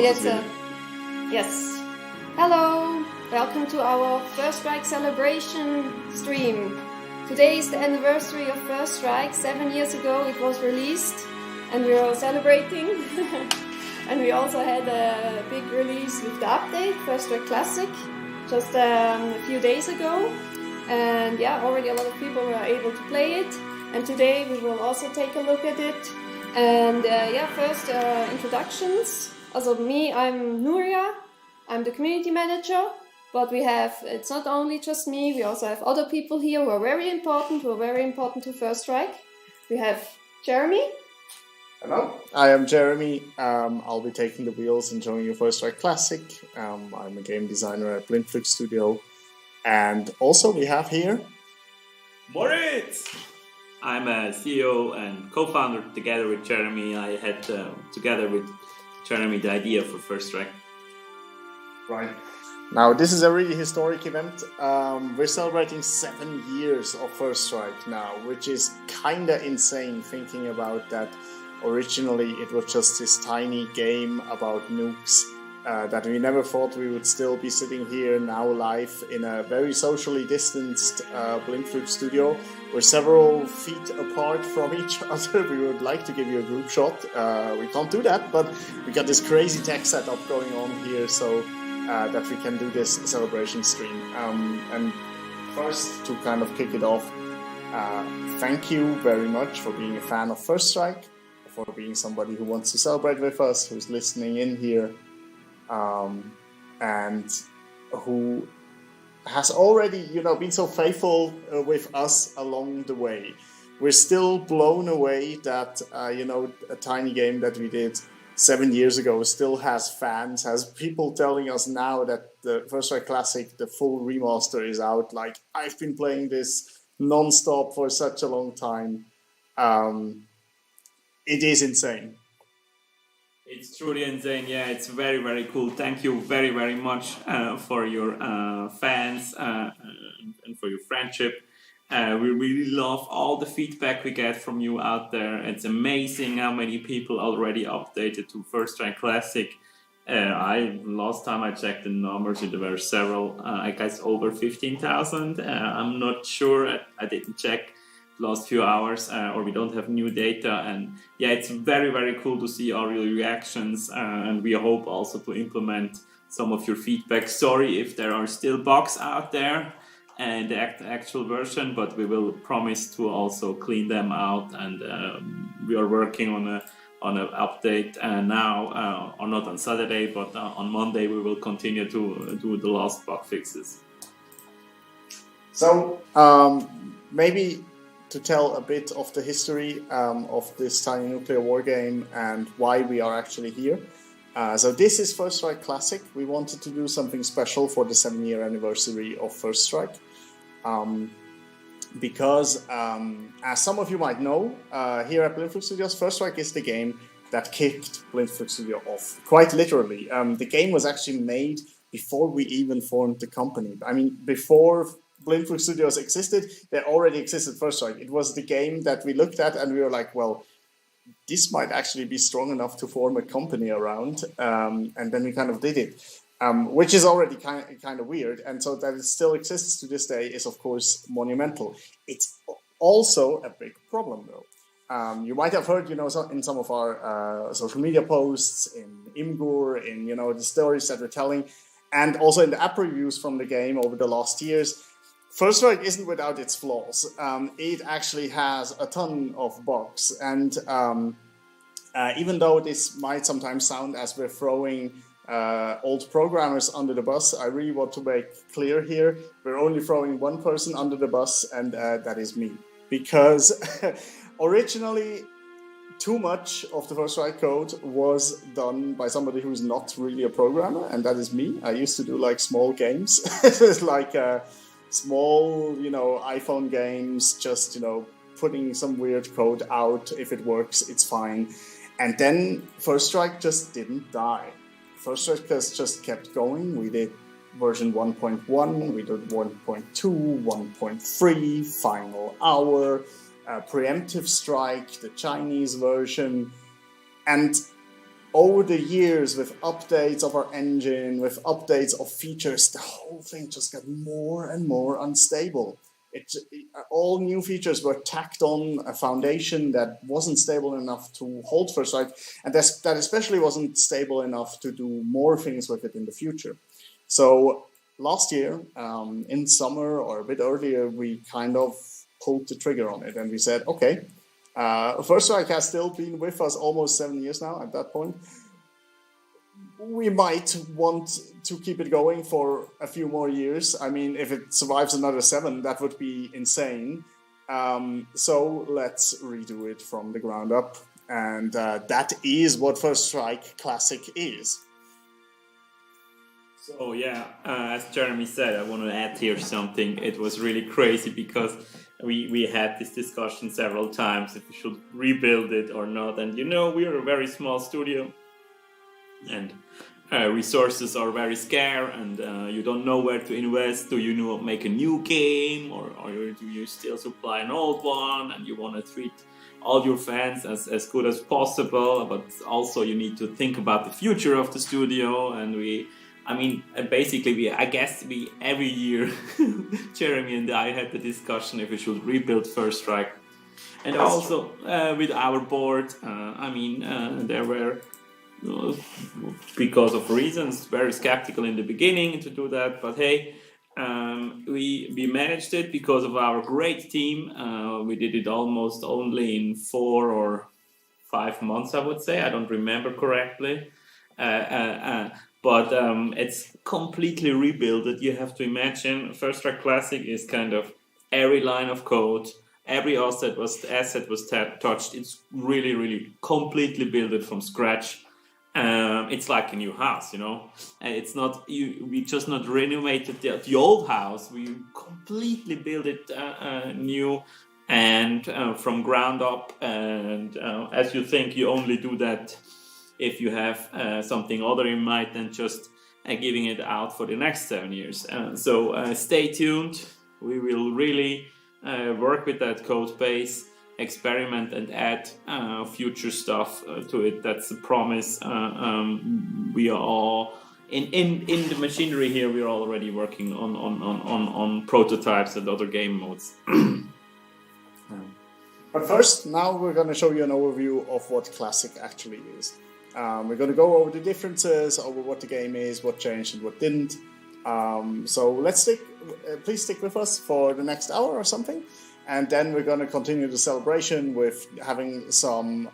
jetzt, yes. Hello, welcome to our First Strike celebration stream. Today is the anniversary of First Strike. 7 years ago it was released and we are all celebrating. And we also had a big release with the update, First Strike Classic, just a few days ago. And yeah, already a lot of people were able to play it. And today we will also take a look at it. And first introductions. Also me, I'm Nuria. I'm the community manager. But it's not only just me, we also have other people here who are very important to First Strike. We have Jeremy. Hello, I am Jeremy. I'll be taking the wheels and showing you First Strike Classic. I'm a game designer at Blindflug Studio. And also we have here... Moritz! I'm a CEO and co-founder together with Jeremy. I had, together with Jeremy, the idea for First Strike. Right. Now, this is a really historic event. We're celebrating 7 years of First Strike now, which is kind of insane thinking about that. Originally, it was just this tiny game about nukes that we never thought we would still be sitting here now live in a very socially distanced Blindflug studio. We're several feet apart from each other. We would like to give you a group shot. We can't do that, but we got this crazy tech setup going on here so that we can do this celebration stream. And first, to kind of kick it off, thank you very much for being a fan of First Strike, for being somebody who wants to celebrate with us, who's listening in here, and who has already, been so faithful with us along the way. We're still blown away that, a tiny game that we did 7 years ago still has fans, has people telling us now that the First Strike Classic, the full remaster is out. Like, I've been playing this non-stop for such a long time. It is insane. It's truly insane. Yeah, it's very, very cool. Thank you very, very much for your fans and for your friendship. We really love all the feedback we get from you out there. It's amazing how many people already updated to First Strike Classic. Last time I checked the numbers, there were several, I guess over 15,000. I'm not sure, I didn't check last few hours or we don't have new data, and yeah, it's very, very cool to see all your reactions, and we hope also to implement some of your feedback. Sorry if there are still bugs out there and the actual version, but we will promise to also clean them out, and we are working on an update now, or not on Saturday, but on Monday we will continue to do the last bug fixes. So maybe to tell a bit of the history of this tiny nuclear war game and why we are actually here. So this is First Strike Classic. We wanted to do something special for the 7-year anniversary of First Strike. Because, as some of you might know, here at Blindflug Studios, First Strike is the game that kicked Blindflug Studio off. Quite literally. The game was actually made before we even formed the company. I mean, before Blindflug Studios existed, there already existed First Strike. It was the game that we looked at and we were like, well, this might actually be strong enough to form a company around. And then we kind of did it, which is already kind of weird. And so that it still exists to this day is, of course, monumental. It's also a big problem, though. You might have heard, in some of our social media posts, in Imgur, in, the stories that we're telling, and also in the app reviews from the game over the last years. First Strike isn't without its flaws. It actually has a ton of bugs. And even though this might sometimes sound as we're throwing old programmers under the bus, I really want to make clear here, we're only throwing one person under the bus, and that is me. Because originally, too much of the First Strike code was done by somebody who's not really a programmer, and that is me. I used to do small games, small, iPhone games, just, putting some weird code out. If it works, it's fine. And then First Strike just didn't die. First Strike just kept going. We did version 1.1, we did 1.2, 1.3, Final Hour, Preemptive Strike, the Chinese version. And over the years, with updates of our engine, with updates of features, the whole thing just got more and more unstable. All new features were tacked on a foundation that wasn't stable enough to hold First Strike, and that especially wasn't stable enough to do more things with it in the future. So last year, in summer or a bit earlier, we kind of pulled the trigger on it, and we said, okay, First Strike has still been with us almost 7 years now at that point. We might want to keep it going for a few more years. I mean, if it survives another 7, that would be insane. So let's redo it from the ground up. And that is what First Strike Classic is. So yeah, as Jeremy said, I want to add here something. It was really crazy because we had this discussion several times if we should rebuild it or not. And we are a very small studio, and resources are very scarce, and you don't know where to invest. Do you make a new game, or do you still supply an old one? And you want to treat all your fans as good as possible, but also you need to think about the future of the studio. And I guess every year, Jeremy and I had the discussion if we should rebuild First Strike. And also with our board, there were, because of reasons, very skeptical in the beginning to do that. But hey, we managed it because of our great team. We did it almost only in 4 or 5 months, I would say. I don't remember correctly. But it's completely rebuilt. You have to imagine First Strike Classic is kind of every line of code, every asset was touched. It's really, really completely built from scratch. It's like a new house, It's not we just not renovated the old house. We completely built it new and from ground up. And as you think, you only do that if you have something other in mind than just giving it out for the next 7 years. So stay tuned. We will really work with that code base, experiment and add future stuff to it. That's a promise. We are all in the machinery here. We are already working on prototypes and other game modes. But first, now we're going to show you an overview of what Classic actually is. We're going to go over the differences, over what the game is, what changed and what didn't. So please stick with us for the next hour or something. And then we're going to continue the celebration with having some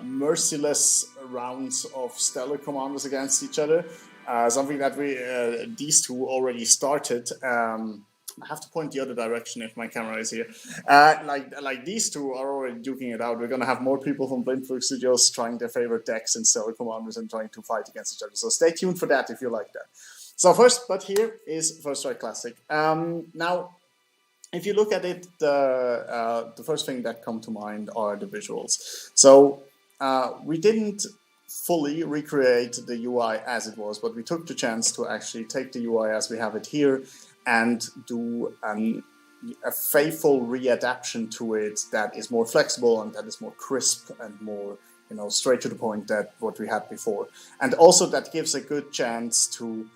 merciless rounds of stellar commanders against each other. Something that these two already started. I have to point the other direction if my camera is here. Like these two are already duking it out. We're going to have more people from Blindflug Studios trying their favorite decks and stellar commanders and trying to fight against each other. So stay tuned for that if you like that. So here is First Strike Classic. Now, if you look at it, the first thing that come to mind are the visuals. So we didn't fully recreate the UI as it was, but we took the chance to actually take the UI as we have it here and do a faithful readaptation to it that is more flexible and that is more crisp and more, straight to the point than what we had before. And also that gives a good chance to,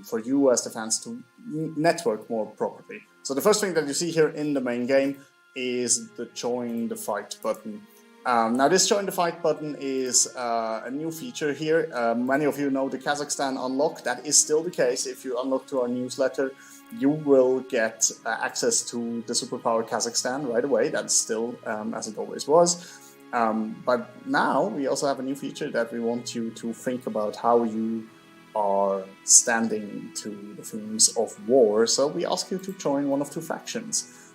for you as the fans to network more properly. So the first thing that you see here in the main game is the Join the Fight button. Now this Join the Fight button is a new feature here. Many of you know the Kazakhstan unlock. That is still the case. If you unlock to our newsletter, you will get access to the superpower Kazakhstan right away. That's still as it always was. But now we also have a new feature that we want you to think about how you are standing to the themes of war. So we ask you to join one of two factions.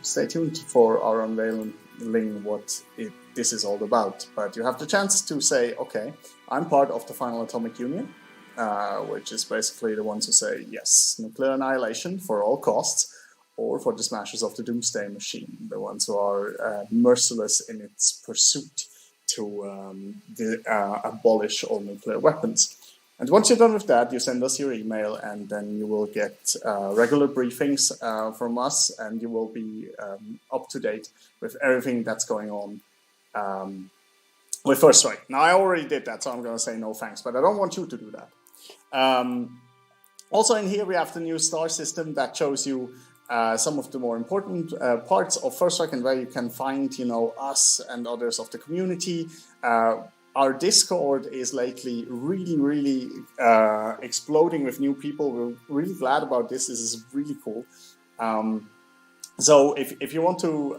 Stay tuned for our unveiling what this is all about. But you have the chance to say, okay, I'm part of the Final Atomic Union, which is basically the ones who say, yes, nuclear annihilation for all costs, or for the smashers of the Doomsday Machine, the ones who are merciless in its pursuit to abolish all nuclear weapons. And once you're done with that, you send us your email, and then you will get regular briefings from us, and you will be up to date with everything that's going on with First Strike. Now, I already did that, so I'm going to say no thanks, but I don't want you to do that. Also in here, we have the new star system that shows you some of the more important parts of First Strike and where you can find, us and others of the community. Our Discord is lately really exploding with new people. We're really glad about this. This is really cool. So if you want to,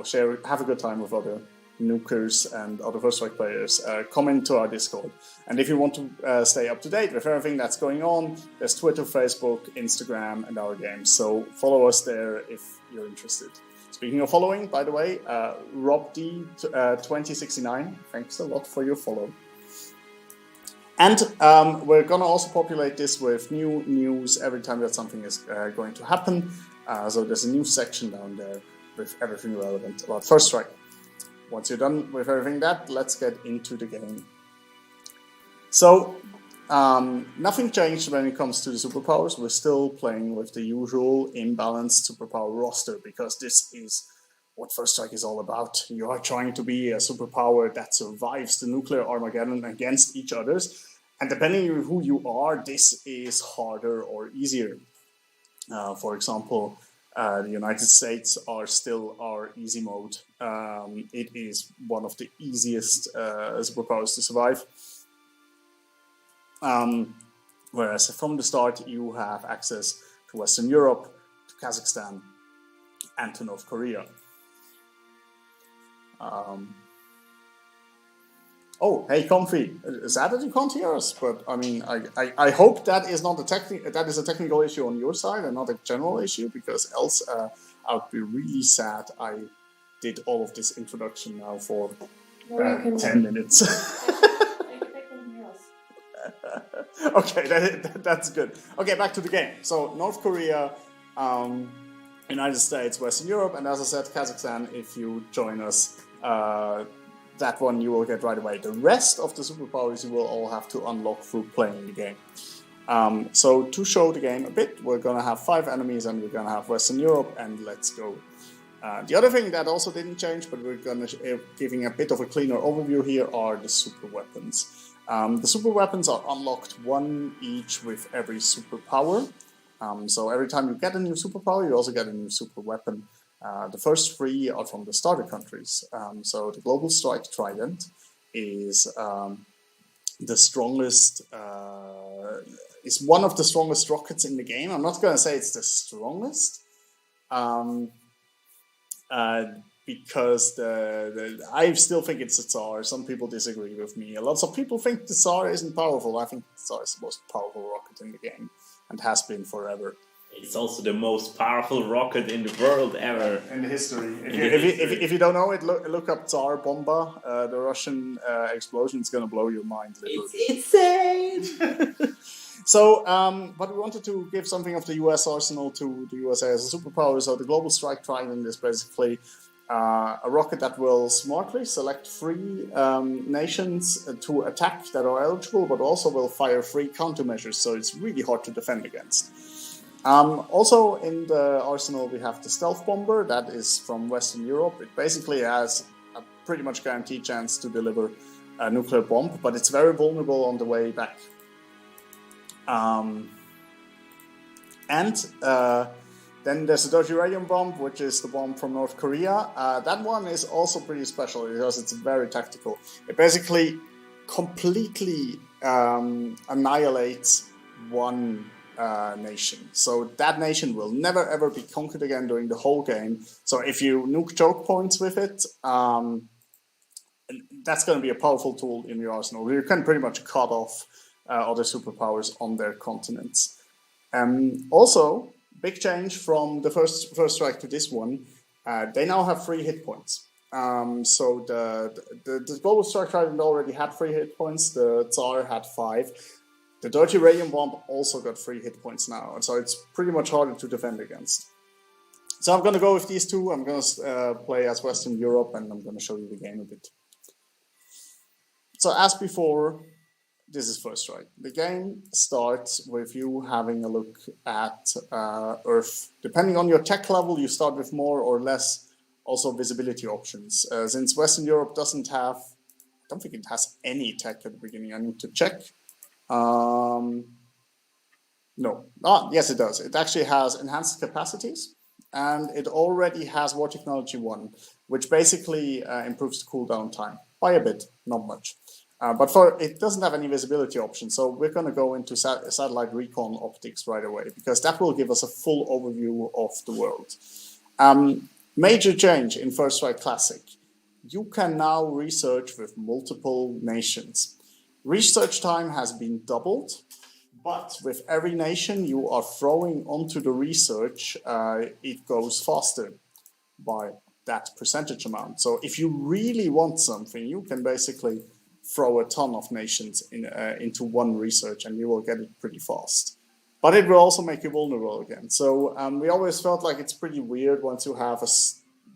share, have a good time with other nukers and other First Strike players, come into our Discord. And if you want to stay up to date with everything that's going on, there's Twitter, Facebook, Instagram, and our games. So follow us there if you're interested. Speaking of following, by the way, RobD2069, thanks a lot for your follow. And we're going to also populate this with new news every time that something is going to happen. So there's a new section down there with everything relevant about First Strike. Once you're done with everything let's get into the game. So, nothing changed when it comes to the superpowers. We're still playing with the usual imbalanced superpower roster because this is what First Strike is all about. You are trying to be a superpower that survives the nuclear Armageddon against each others. And depending on who you are, this is harder or easier. For example, the United States are still our easy mode. It is one of the easiest superpowers to survive. Whereas from the start, you have access to Western Europe, to Kazakhstan, and to North Korea. Oh, hey, Comfy. Sad that you can't hear us, but I mean, I hope that is not a technical issue on your side and not a general issue, because else I'd be really sad. I did all of this introduction now for 10 minutes. Okay, that's good. Okay, back to the game. So North Korea, United States, Western Europe, and as I said, Kazakhstan. If you join us. That one you will get right away. The rest of the superpowers you will all have to unlock through playing the game. So to show the game a bit, we're going to have 5 enemies and we're going to have Western Europe, and let's go. The other thing that also didn't change, but we're going to giving a bit of a cleaner overview here, are the super weapons. The super weapons are unlocked 1 each with every superpower. So every time you get a new superpower, you also get a new super weapon. The first 3 are from the starter countries. So the Global Strike Trident is the strongest, is one of the strongest rockets in the game. I'm not going to say it's the strongest, because I still think it's the Tsar. Some people disagree with me. Lots of people think the Tsar isn't powerful. I think the Tsar is the most powerful rocket in the game and has been forever. It's also the most powerful rocket in the world ever. In the history. If you don't know it, look up Tsar Bomba, the Russian explosion. It's going to blow your mind. Literally. It's insane! So, but we wanted to give something of the US arsenal to the USA as a superpower. So the Global Strike Trident is basically a rocket that will smartly select 3 nations to attack that are eligible, but also will fire 3 countermeasures. So it's really hard to defend against. Also in the arsenal we have the Stealth Bomber, that is from Western Europe. It basically has a pretty much guaranteed chance to deliver a nuclear bomb, but it's very vulnerable on the way back. Then there's the Dirty Radium Bomb, which is the bomb from North Korea. That one is also pretty special because it's very tactical. It basically completely annihilates one nation. So that nation will never ever be conquered again during the whole game. So if you nuke choke points with it, that's going to be a powerful tool in your arsenal. You can pretty much cut off other superpowers on their continents. Also, big change from the first strike to this one. They now have 3 hit points. So the Global Strike Trident already had 3 hit points. The Tsar had 5. The Dirty Radium Bomb also got 3 hit points now, and so it's pretty much harder to defend against. So I'm going to go with these 2. I'm going to play as Western Europe, and I'm going to show you the game a bit. So as before, this is First Strike. The game starts with you having a look at Earth. Depending on your tech level, you start with more or less also visibility options. Since Western Europe doesn't have don't think it has any tech at the beginning. I need to check. No. Yes, it does. It actually has enhanced capacities, and it already has War Technology 1, which basically improves the cooldown time by a bit, not much. But it doesn't have any visibility option, so we're going to go into satellite recon optics right away, because that will give us a full overview of the world. Major change in First Strike Classic. You can now research with multiple nations. Research time has been doubled, but with every nation you are throwing onto the research, it goes faster by that percentage amount. So if you really want something, you can basically throw a ton of nations into one research and you will get it pretty fast. But it will also make you vulnerable again. So we always felt like it's pretty weird once you have a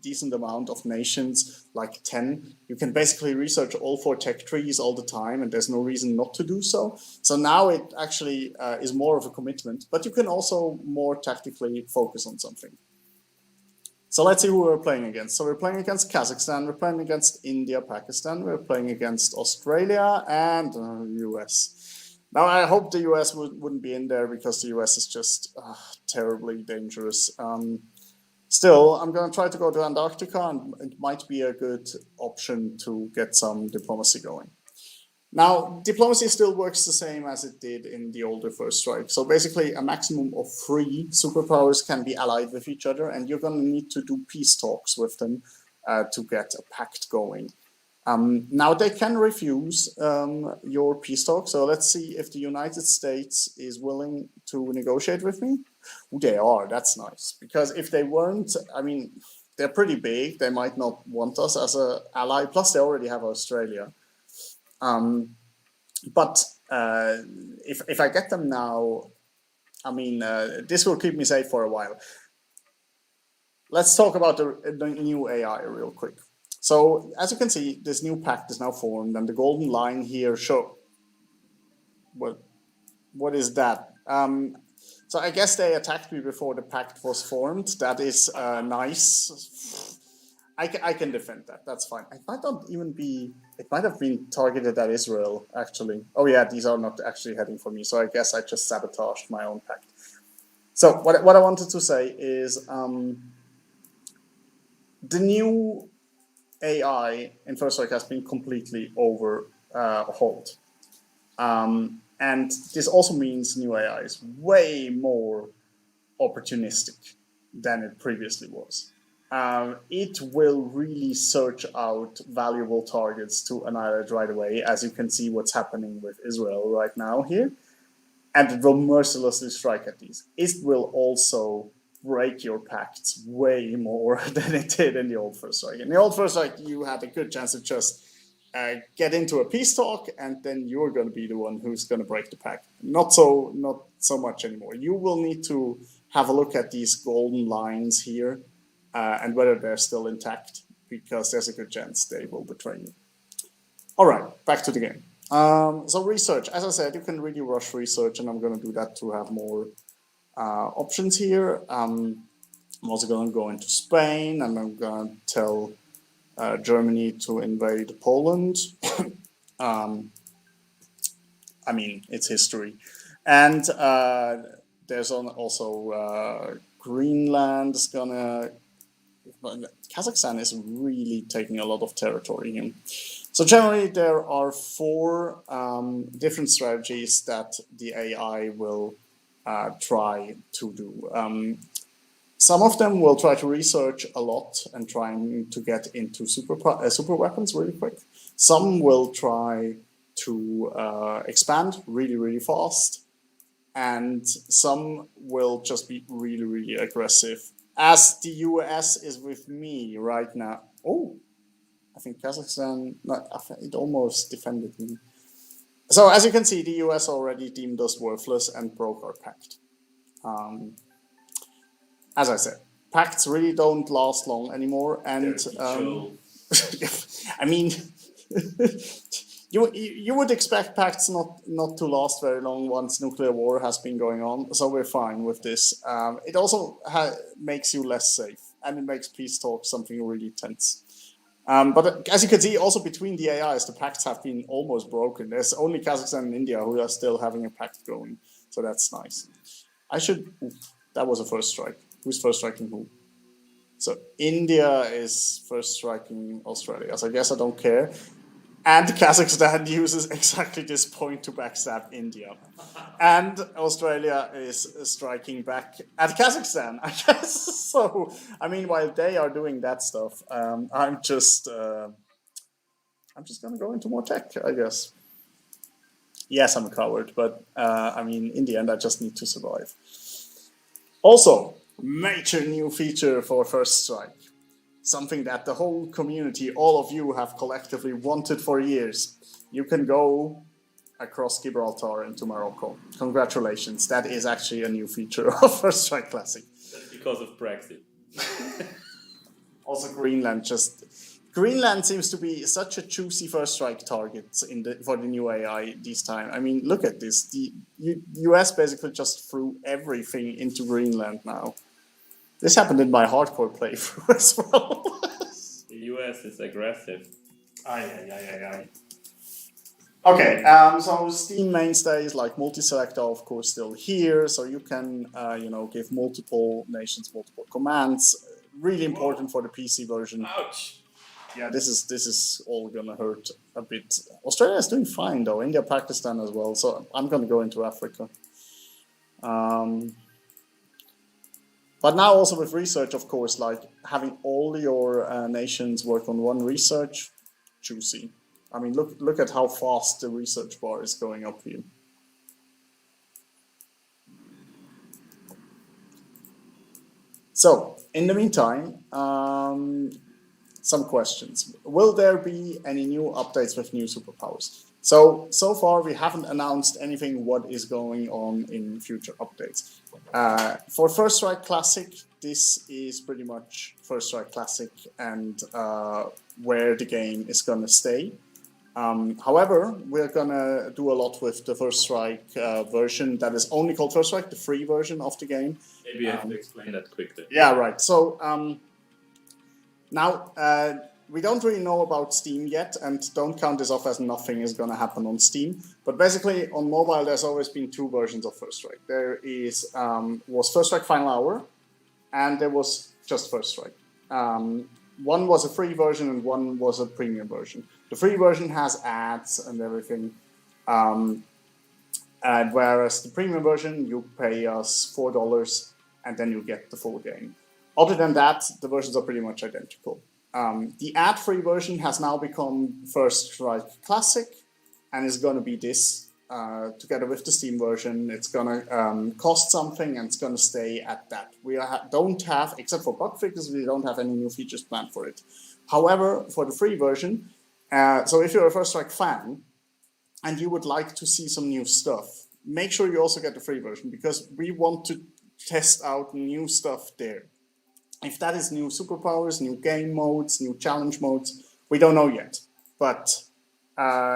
decent amount of nations, like 10, you can basically research all 4 tech trees all the time, and there's no reason not to do so. So now it actually is more of a commitment, but you can also more tactically focus on something. So let's see who we're playing against. So we're playing against Kazakhstan, we're playing against India, Pakistan, we're playing against Australia and US. Now I hope the US wouldn't be in there, because the US is just terribly dangerous. Still, I'm going to try to go to Antarctica, and it might be a good option to get some diplomacy going. Now, diplomacy still works the same as it did in the older First Strike. So basically, a maximum of 3 superpowers can be allied with each other, and you're going to need to do peace talks with them to get a pact going. Now, they can refuse your peace talk. So let's see if the United States is willing to negotiate with me. Ooh, they are. That's nice. Because if they weren't, I mean, they're pretty big. They might not want us as an ally. Plus, they already have Australia. But if I get them now, I mean, this will keep me safe for a while. Let's talk about the new AI real quick. So as you can see, this new pact is now formed, and the golden line here show. What is that? So I guess they attacked me before the pact was formed. That is nice. I can defend that. That's fine. It might not even be. It might have been targeted at Israel, actually. Oh yeah, these are not actually heading for me. So I guess I just sabotaged my own pact. So what I wanted to say is the new AI in First Strike has been completely overhauled. And this also means new AI is way more opportunistic than it previously was. It will really search out valuable targets to annihilate right away, as you can see what's happening with Israel right now here. And it will mercilessly strike at these. It will also break your pacts way more than it did in the old First Strike. In the old First Strike, you had a good chance to just get into a peace talk, and then you're going to be the one who's going to break the pact. Not so much anymore. You will need to have a look at these golden lines here and whether they're still intact, because there's a good chance they will betray you. All right, back to the game. So research, as I said, you can really rush research, and I'm going to do that to have more options here. I'm also going to go into Spain, and I'm going to tell Germany to invade Poland. I mean, it's history. And there's also Greenland is gonna. Kazakhstan is really taking a lot of territory here. So generally, there are 4 different strategies that the AI will try to do. Some of them will try to research a lot and trying to get into super weapons really quick. Some will try to expand really, really fast. And some will just be really, really aggressive. As the US is with me right now. Oh, I think Kazakhstan, it almost defended me. So as you can see, the US already deemed us worthless and broke our pact. As I said, pacts really don't last long anymore, and I mean, you would expect pacts not to last very long once nuclear war has been going on. So we're fine with this. It also makes you less safe, and it makes peace talk something really tense. But as you can see, also between the AIs, the pacts have been almost broken. There's only Kazakhstan and India who are still having a pact going, so that's nice. That was a first strike. Who's first striking who? So India is first striking Australia, so I guess I don't care. And Kazakhstan uses exactly this point to backstab India. And Australia is striking back at Kazakhstan, I guess. So, I mean, while they are doing that stuff, I'm just gonna go into more tech, I guess. Yes, I'm a coward, but I mean, in the end, I just need to survive. Also, major new feature for First Strike. Something that the whole community, all of you, have collectively wanted for years. You can go across Gibraltar into Morocco. Congratulations, that is actually a new feature of First Strike Classic. That's because of Brexit. Also, Greenland seems to be such a juicy First Strike target for the new AI this time. I mean, look at this. The US basically just threw everything into Greenland now. This happened in my hardcore playthrough as well. The US is aggressive. Aye. Okay, so Steam mainstays like multi-select are of course still here, so you can give multiple nations multiple commands. Really important for the PC version. Ouch! Yeah, this is all gonna hurt a bit. Australia is doing fine though. India, Pakistan as well. So I'm gonna go into Africa. But now also with research, of course, like having all your nations work on one research, juicy. I mean, look at how fast the research bar is going up here. So, in the meantime, some questions. Will there be any new updates with new superpowers? So far, we haven't announced anything what is going on in future updates. For First Strike Classic, this is pretty much First Strike Classic and where the game is going to stay. However, we're going to do a lot with the First Strike version that is only called First Strike, the free version of the game. Maybe I have to explain that quickly. Yeah, right. So now we don't really know about Steam yet, and don't count this off as nothing is going to happen on Steam. But basically, on mobile, there's always been two versions of First Strike. There was First Strike Final Hour, and there was just First Strike. One was a free version, and one was a premium version. The free version has ads and everything, and whereas the premium version, you pay us $4, and then you get the full game. Other than that, the versions are pretty much identical. The ad-free version has now become First Strike Classic, and is going to be this together with the Steam version. It's going to cost something, and it's going to stay at that. We don't have, except for bug fixes, we don't have any new features planned for it. However, for the free version, so if you're a First Strike fan and you would like to see some new stuff, make sure you also get the free version, because we want to test out new stuff there. If that is new superpowers, new game modes, new challenge modes, we don't know yet. But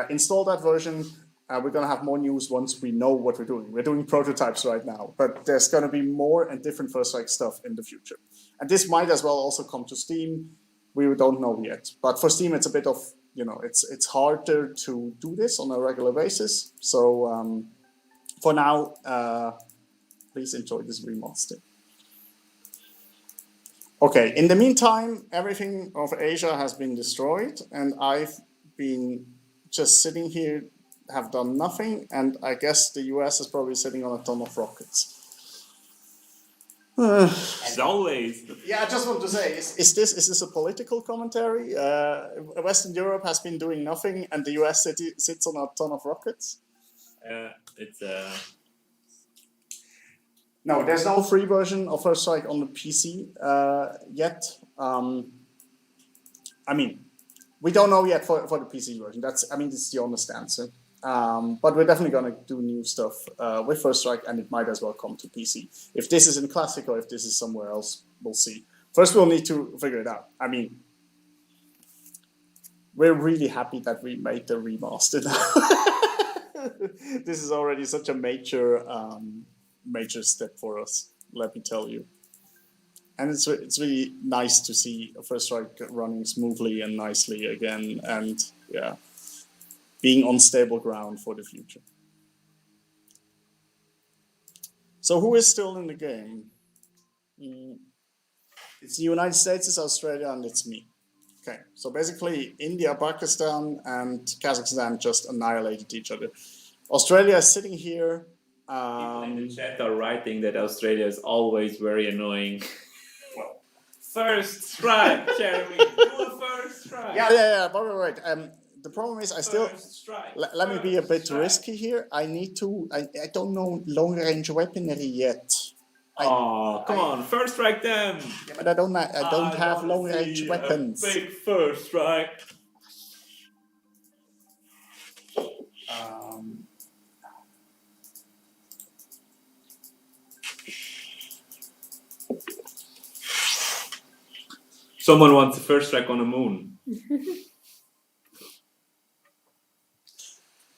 install that version. We're going to have more news once we know what we're doing. We're doing prototypes right now, but there's going to be more and different First Strike stuff in the future. And this might as well also come to Steam. We don't know yet. But for Steam, it's a bit of, it's harder to do this on a regular basis. So for now, please enjoy this remaster. Okay, in the meantime, everything of Asia has been destroyed, and I've been just sitting here, have done nothing, and I guess the US is probably sitting on a ton of rockets. As always. Yeah, I just want to say, is this a political commentary? Western Europe has been doing nothing, and the US sits on a ton of rockets? It's No, there's no free version of First Strike on the PC yet. I mean, we don't know yet for the PC version. This is the honest answer. But we're definitely going to do new stuff with First Strike, and it might as well come to PC. If this is in Classic or if this is somewhere else, we'll see. First, we'll need to figure it out. I mean, we're really happy that we made the remaster now. This is already such a major step for us, let me tell you. And it's really nice to see First Strike running smoothly and nicely again, and yeah, being on stable ground for the future. So who is still in the game? It's the United States, it's Australia, and it's me. Okay, so basically India, Pakistan, and Kazakhstan just annihilated each other. Australia is sitting here. People in the chat are writing that Australia is always very annoying. First strike, Jeremy. Do a first strike. Yeah. But wait. The problem is I still. Strike, Let me be a bit risky here. I need to. I don't know long range weaponry yet. Come on, first strike them. Yeah, but I don't have long range weapons. Big first strike. Someone wants a first strike on the moon.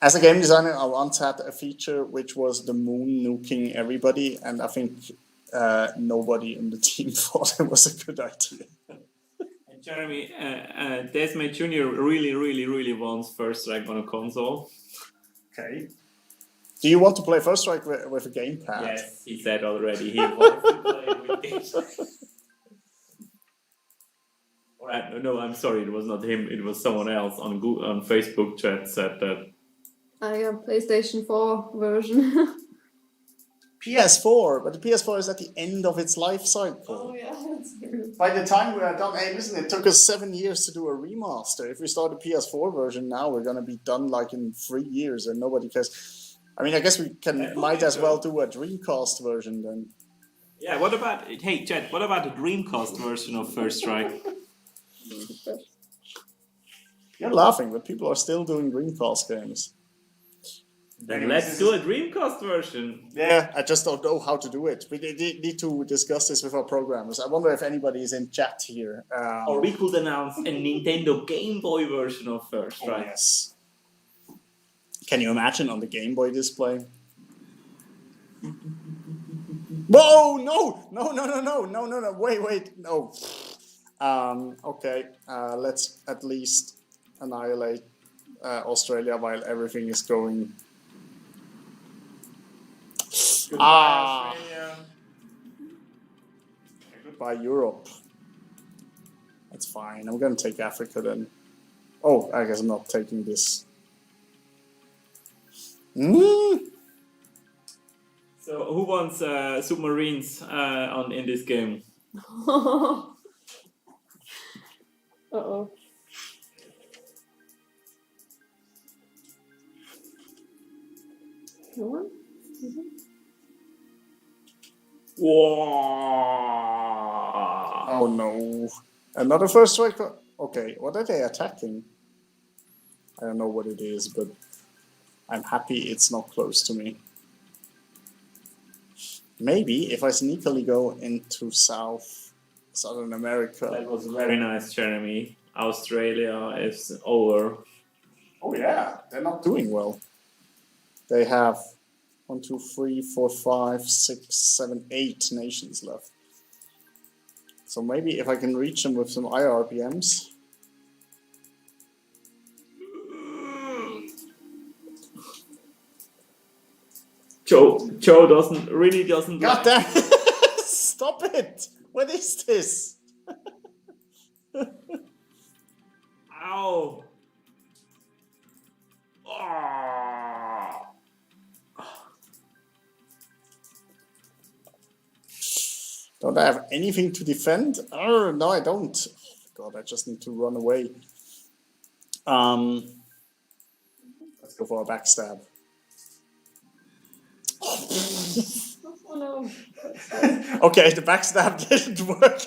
As a game designer, I once had a feature which was the moon nuking everybody, and I think nobody in the team thought it was a good idea. And Jeremy, Desmond Jr. really wants first strike on a console. Okay. Do you want to play First Strike with a gamepad? Yes, he said already he wants to play with it. No, I'm sorry, it was not him. It was someone else on Facebook chat said that. PlayStation 4 version. PS4, but the PS4 is at the end of its life cycle. Oh yeah, that's true. By the time we are done, hey, listen, it took us 7 years to do a remaster. If we start a PS4 version now, we're going to be done like in 3 years, and nobody cares. I mean, I guess we might as well do a Dreamcast version then. Yeah, what about, hey, Chet, what about the Dreamcast version of First Strike? You're laughing, but people are still doing Dreamcast games. Then let's do a Dreamcast version. Yeah, I just don't know how to do it. We need to discuss this with our programmers. I wonder if anybody is in chat here. Or we could announce a Nintendo Game Boy version of First Strike. Oh, yes. Can you imagine on the Game Boy display? Whoa! No! Wait! No. Okay. Let's at least annihilate Australia while everything is going. Goodbye, Australia. Goodbye, Europe. That's fine. I'm gonna take Africa then. Oh, I guess I'm not taking this. So, who wants submarines in this game? Uh-oh. No one? Whoa. Oh no. Another First Strike. Okay, what are they attacking? I don't know what it is, but I'm happy it's not close to me. Maybe if I sneakily go into Southern America. That was very nice, Jeremy. Australia is over. Oh yeah, they're not doing well. They have 1, 2, 3, 4, 5, 6, 7, 8 nations left. So maybe if I can reach them with some IRBMs. Joe doesn't. God damn! Stop it! What is this? Ow! Don't I have anything to defend? Oh, no, I don't. Oh, God, I just need to run away. Let's go for a backstab. Oh no. Okay, the backstab didn't work.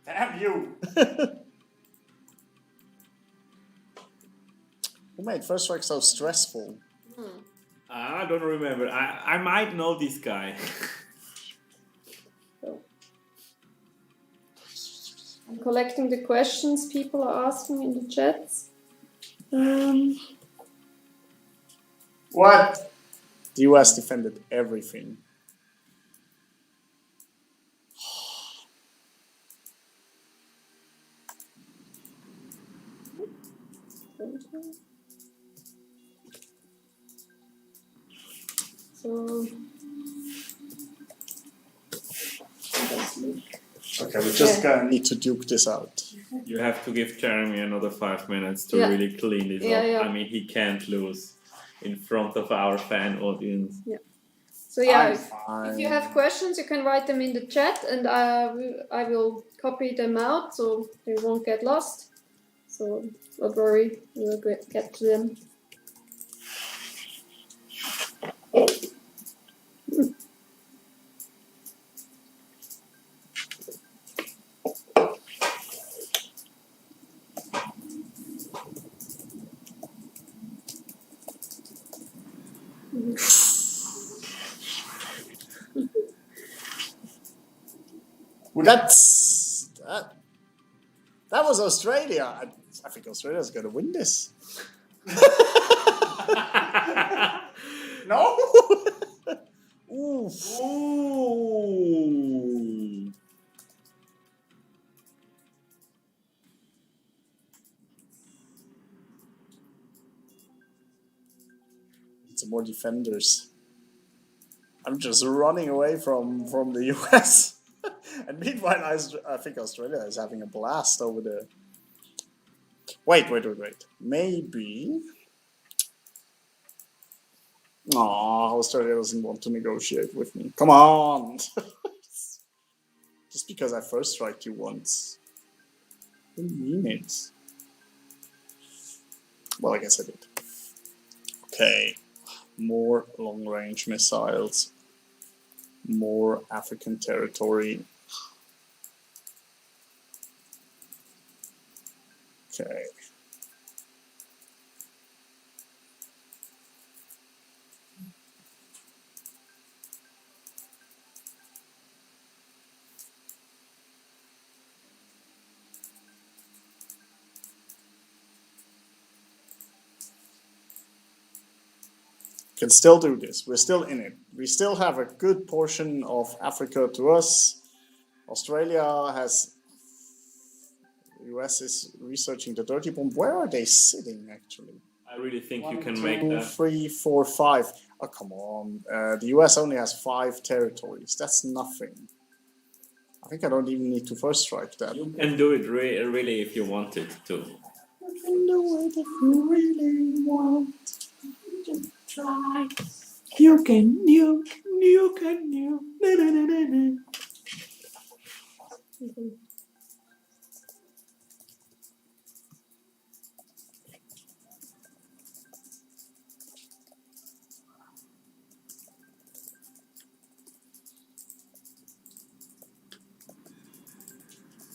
Damn you! Who made First Strike so stressful? I don't remember. I might know this guy. I'm collecting the questions people are asking in the chats. What? The US defended everything. So Okay, we just gonna need to duke this out. You have to give Jeremy another 5 minutes to Yeah. really clean this Yeah, up. yeah. I mean, he can't lose in front of our fan audience. So yeah, I'm if you fine. have questions, you can write them in the chat, and I will copy them out so they won't get lost. So don't worry, we'll get to them. Well, that was Australia. I think Australia's gonna win this. No. Oof. Ooh. Some more defenders. I'm just running away from the US. And meanwhile, I think Australia is having a blast over there. Wait. Maybe. Aw, Australia doesn't want to negotiate with me. Come on! Just because I first strike you once. What do you mean it? Well, I guess I did. Okay. More long-range missiles. More African territory. Okay. Can still do this. We're still in it. We still have a good portion of Africa to us. Australia has. The US is researching the dirty bomb. Where are they sitting actually? I really think you 1, can 2, make that. 3, 4, 5. Oh, come on. The US only has 5 territories. That's nothing. I think I don't even need to first strike that. You can do it really if you wanted to. You can do it if you really want. Just try. You can. Na, na, na, na, na.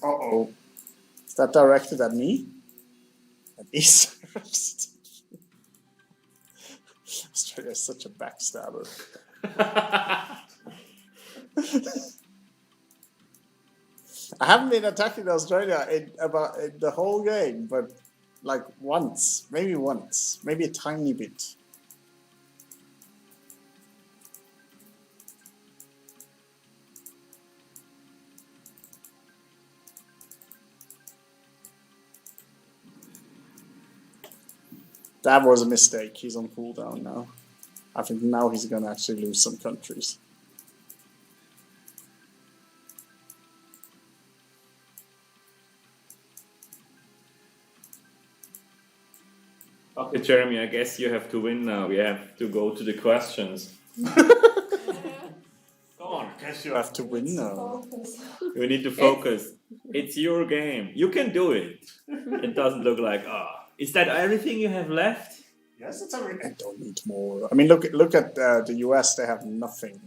Uh-oh. Is that directed at me? At East. Australia is such a backstabber. I haven't been attacking Australia in the whole game, but like once, maybe a tiny bit. That was a mistake. He's on cooldown now. I think now he's gonna actually lose some countries. Okay, Jeremy, I guess you have to win now. We have to go to the questions. Come on. I guess you have to win now. We need to focus. It's your game. You can do it. It doesn't look like, is that everything you have left? Yes, it's everything. I don't need more. I mean, look at the US. They have nothing.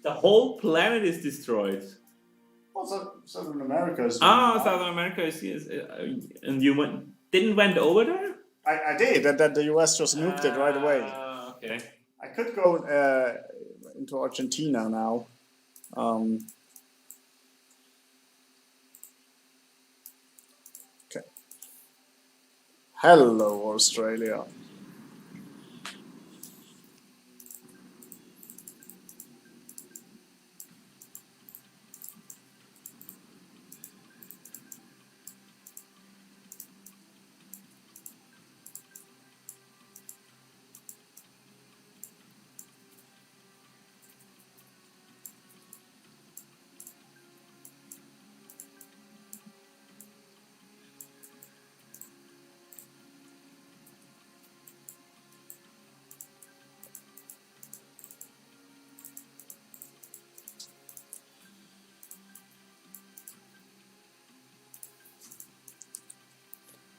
The whole planet is destroyed. Also, Southern America is. Southern America is, and you went over there? I did. That the US just nuked it right away. Okay. I could go into Argentina now. Okay. Hello, Australia.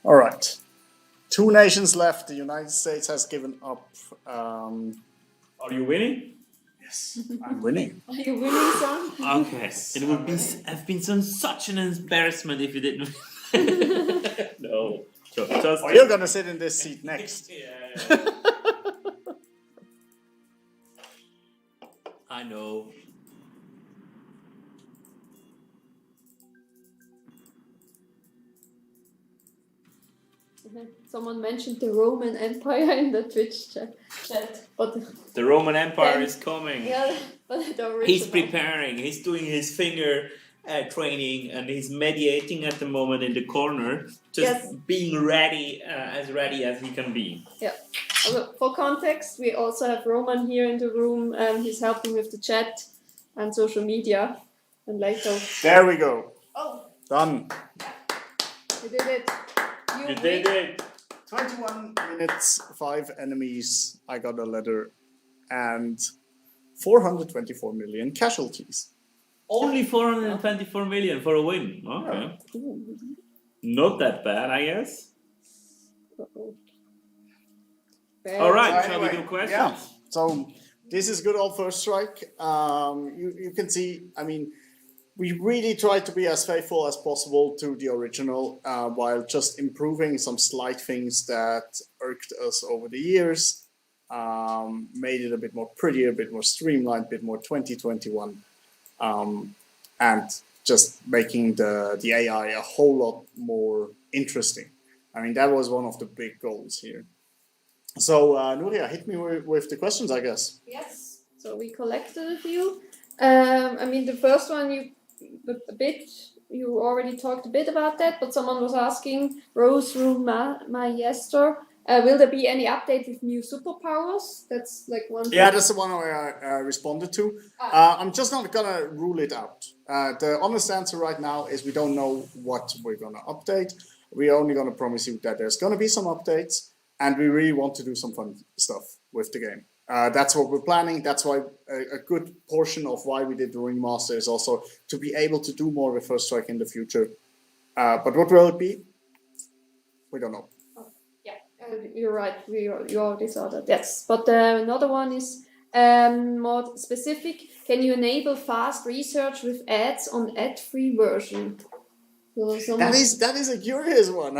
All right. 2 nations left. The United States has given up. Are you winning? Yes, I'm winning. Are you winning, son? Okay. It would have been such an embarrassment if you didn't. No. Just. Oh, you're gonna sit in this seat next. Yeah. I know. Someone mentioned the Roman Empire in the Twitch chat, but The Roman Empire is coming. yeah, but the original. He's preparing. He's doing his finger training, and he's mediating at the moment in the corner, just being ready as he can be. Yeah. For context, we also have Roman here in the room, and he's helping with the chat and social media. And later. There we go. Oh. Done. You did it. You did it. 21 minutes, 5 enemies. I got a letter, and 424 million casualties. Only 424 million for a win. Okay. Not that bad, I guess. All right, shall we do questions? Yeah. So this is good old First Strike. You can see, I mean, we really tried to be as faithful as possible to the original, while just improving some slight things that irked us over the years. Made it a bit more prettier, a bit more streamlined, a bit more 2021. And just making the AI a whole lot more interesting. I mean, that was one of the big goals here. So, Nuria, hit me with the questions, I guess. Yes. So we collected a few. I mean, the first one you already talked a bit about that, but someone was asking, Rose Room Maester, will there be any update with new superpowers? That's like one thing. Yeah, that's the one I responded to. I'm just not gonna rule it out. The honest answer right now is we don't know what we're gonna update. We're only gonna promise you that there's gonna be some updates, and we really want to do some fun stuff with the game. That's what we're planning. That's why a good portion of why we did the remaster is also to be able to do more with First Strike in the future. But what will it be? We don't know. You're right. You already saw that. Yes, but another one is more specific. Can you enable fast research with ads on ad-free version? So that is a curious one.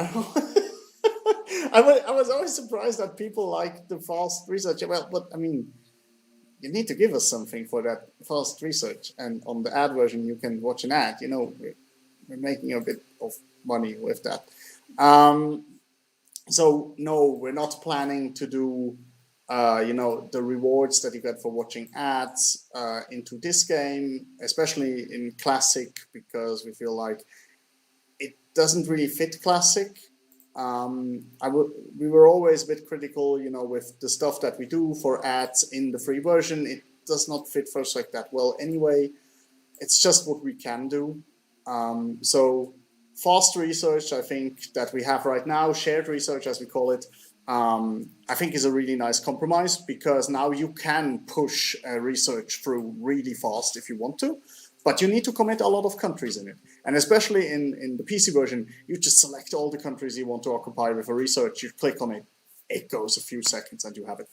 I was always surprised that people like the fast research. Well, but I mean, you need to give us something for that fast research. And on the ad version, you can watch an ad. You know, we're making a bit of money with that. So no, we're not planning to do, the rewards that you get for watching ads into this game, especially in Classic, because we feel like it doesn't really fit Classic. We were always a bit critical, with the stuff that we do for ads in the free version. It does not fit First Strike that well anyway. It's just what we can do. So fast research, I think, that we have right now, shared research as we call it, I think is a really nice compromise, because now you can push research through really fast if you want to, but you need to commit a lot of countries in it. And especially in the PC version, you just select all the countries you want to occupy with a research, you click on it, it goes a few seconds and you have it.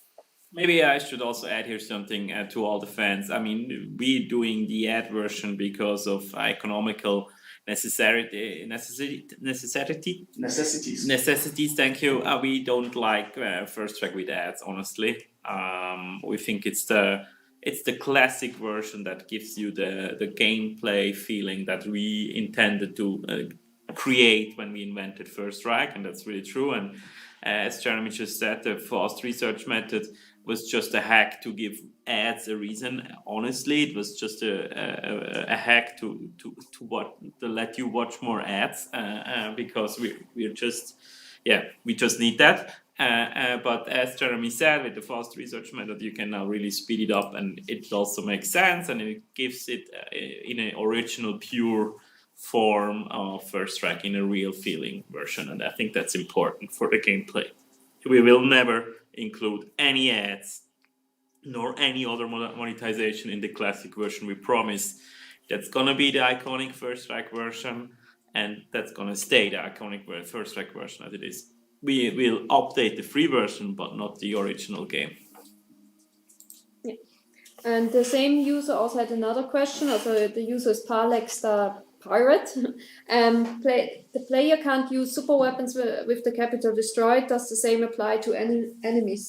Maybe I should also add here something to all the fans. I mean, we're doing the ad version because of economical necessities. Thank you. We don't like First Strike with ads, honestly. We think it's the classic version that gives you the gameplay feeling that we intended to create when we invented First Strike, and that's really true. And as Jeremy just said, the fast research method was just a hack to give ads a reason. Honestly, it was just a hack to let you watch more ads because we just need that. But as Jeremy said, with the fast research method, you can now really speed it up, and it also makes sense, and it gives it in an original, pure form of First Strike in a real feeling version, and I think that's important for the gameplay. We will never include any ads nor any other monetization in the classic version. We promise that's gonna be the iconic First Strike version, and that's gonna stay the iconic First Strike version as it is. We will update the free version, but not the original game. Yeah. And the same user also had another question. Also, the user is Parlex the Pirate. The player can't use super weapons with the capital destroyed. Does the same apply to enemies?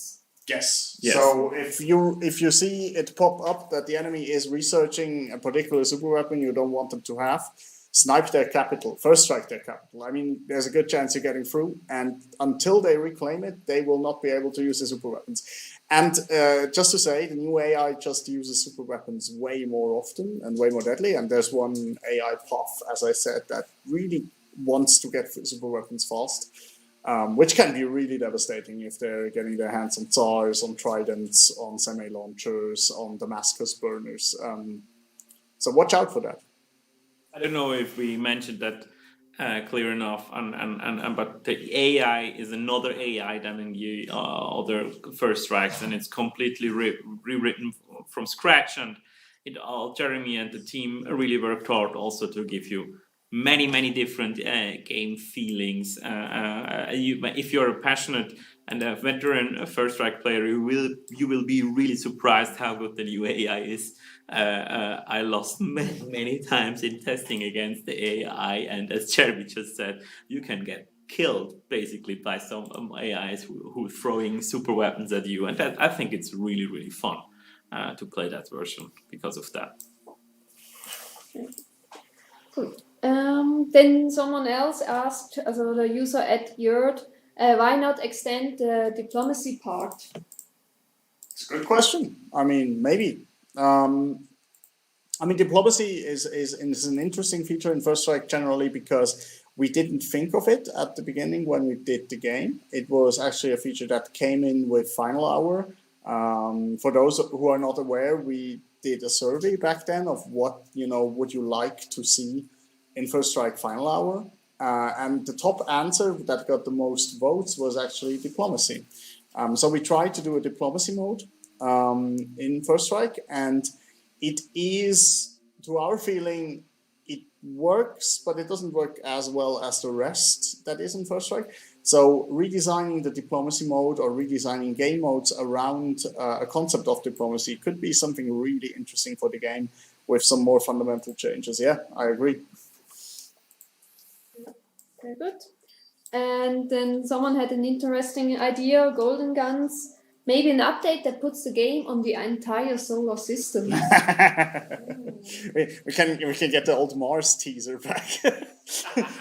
Yes. Yes. So if you see it pop up that the enemy is researching a particular super weapon you don't want them to have, snipe their capital, first strike their capital. I mean, there's a good chance you're getting through, and until they reclaim it, they will not be able to use the super weapons. And just to say, the new AI just uses super weapons way more often and way more deadly, and there's one AI puff, as I said, that really wants to get super weapons fast. Which can be really devastating if they're getting their hands on SARs, on tridents, on semi-launchers, on Damascus burners. So watch out for that. I don't know if we mentioned that clear enough, but the AI is another AI than in the other First Strikes, and it's completely rewritten from scratch. And Jeremy and the team really worked hard also to give you many different game feelings. If you're a passionate and a veteran First Strike player, you will be really surprised how good the new AI is. I lost many times in testing against the AI, and as Jeremy just said, you can get killed basically by some AIs who are throwing super weapons at you, and I think it's really fun to play that version because of that. Cool. Then someone else asked, also the user at Yurt, why not extend the diplomacy part? It's a good question. I mean, maybe. Diplomacy is an interesting feature in First Strike generally because we didn't think of it at the beginning when we did the game. It was actually a feature that came in with Final Hour. For those who are not aware, we did a survey back then of what would you like to see in First Strike Final Hour, and the top answer that got the most votes was actually diplomacy. So we tried to do a diplomacy mode in First Strike, and it is, to our feeling, it works, but it doesn't work as well as the rest that is in First Strike. So redesigning the diplomacy mode or redesigning game modes around a concept of diplomacy could be something really interesting for the game with some more fundamental changes. Yeah, I agree. Very good. And then someone had an interesting idea, Golden Guns. Maybe an update that puts the game on the entire solar system. we can get the old Mars teaser back.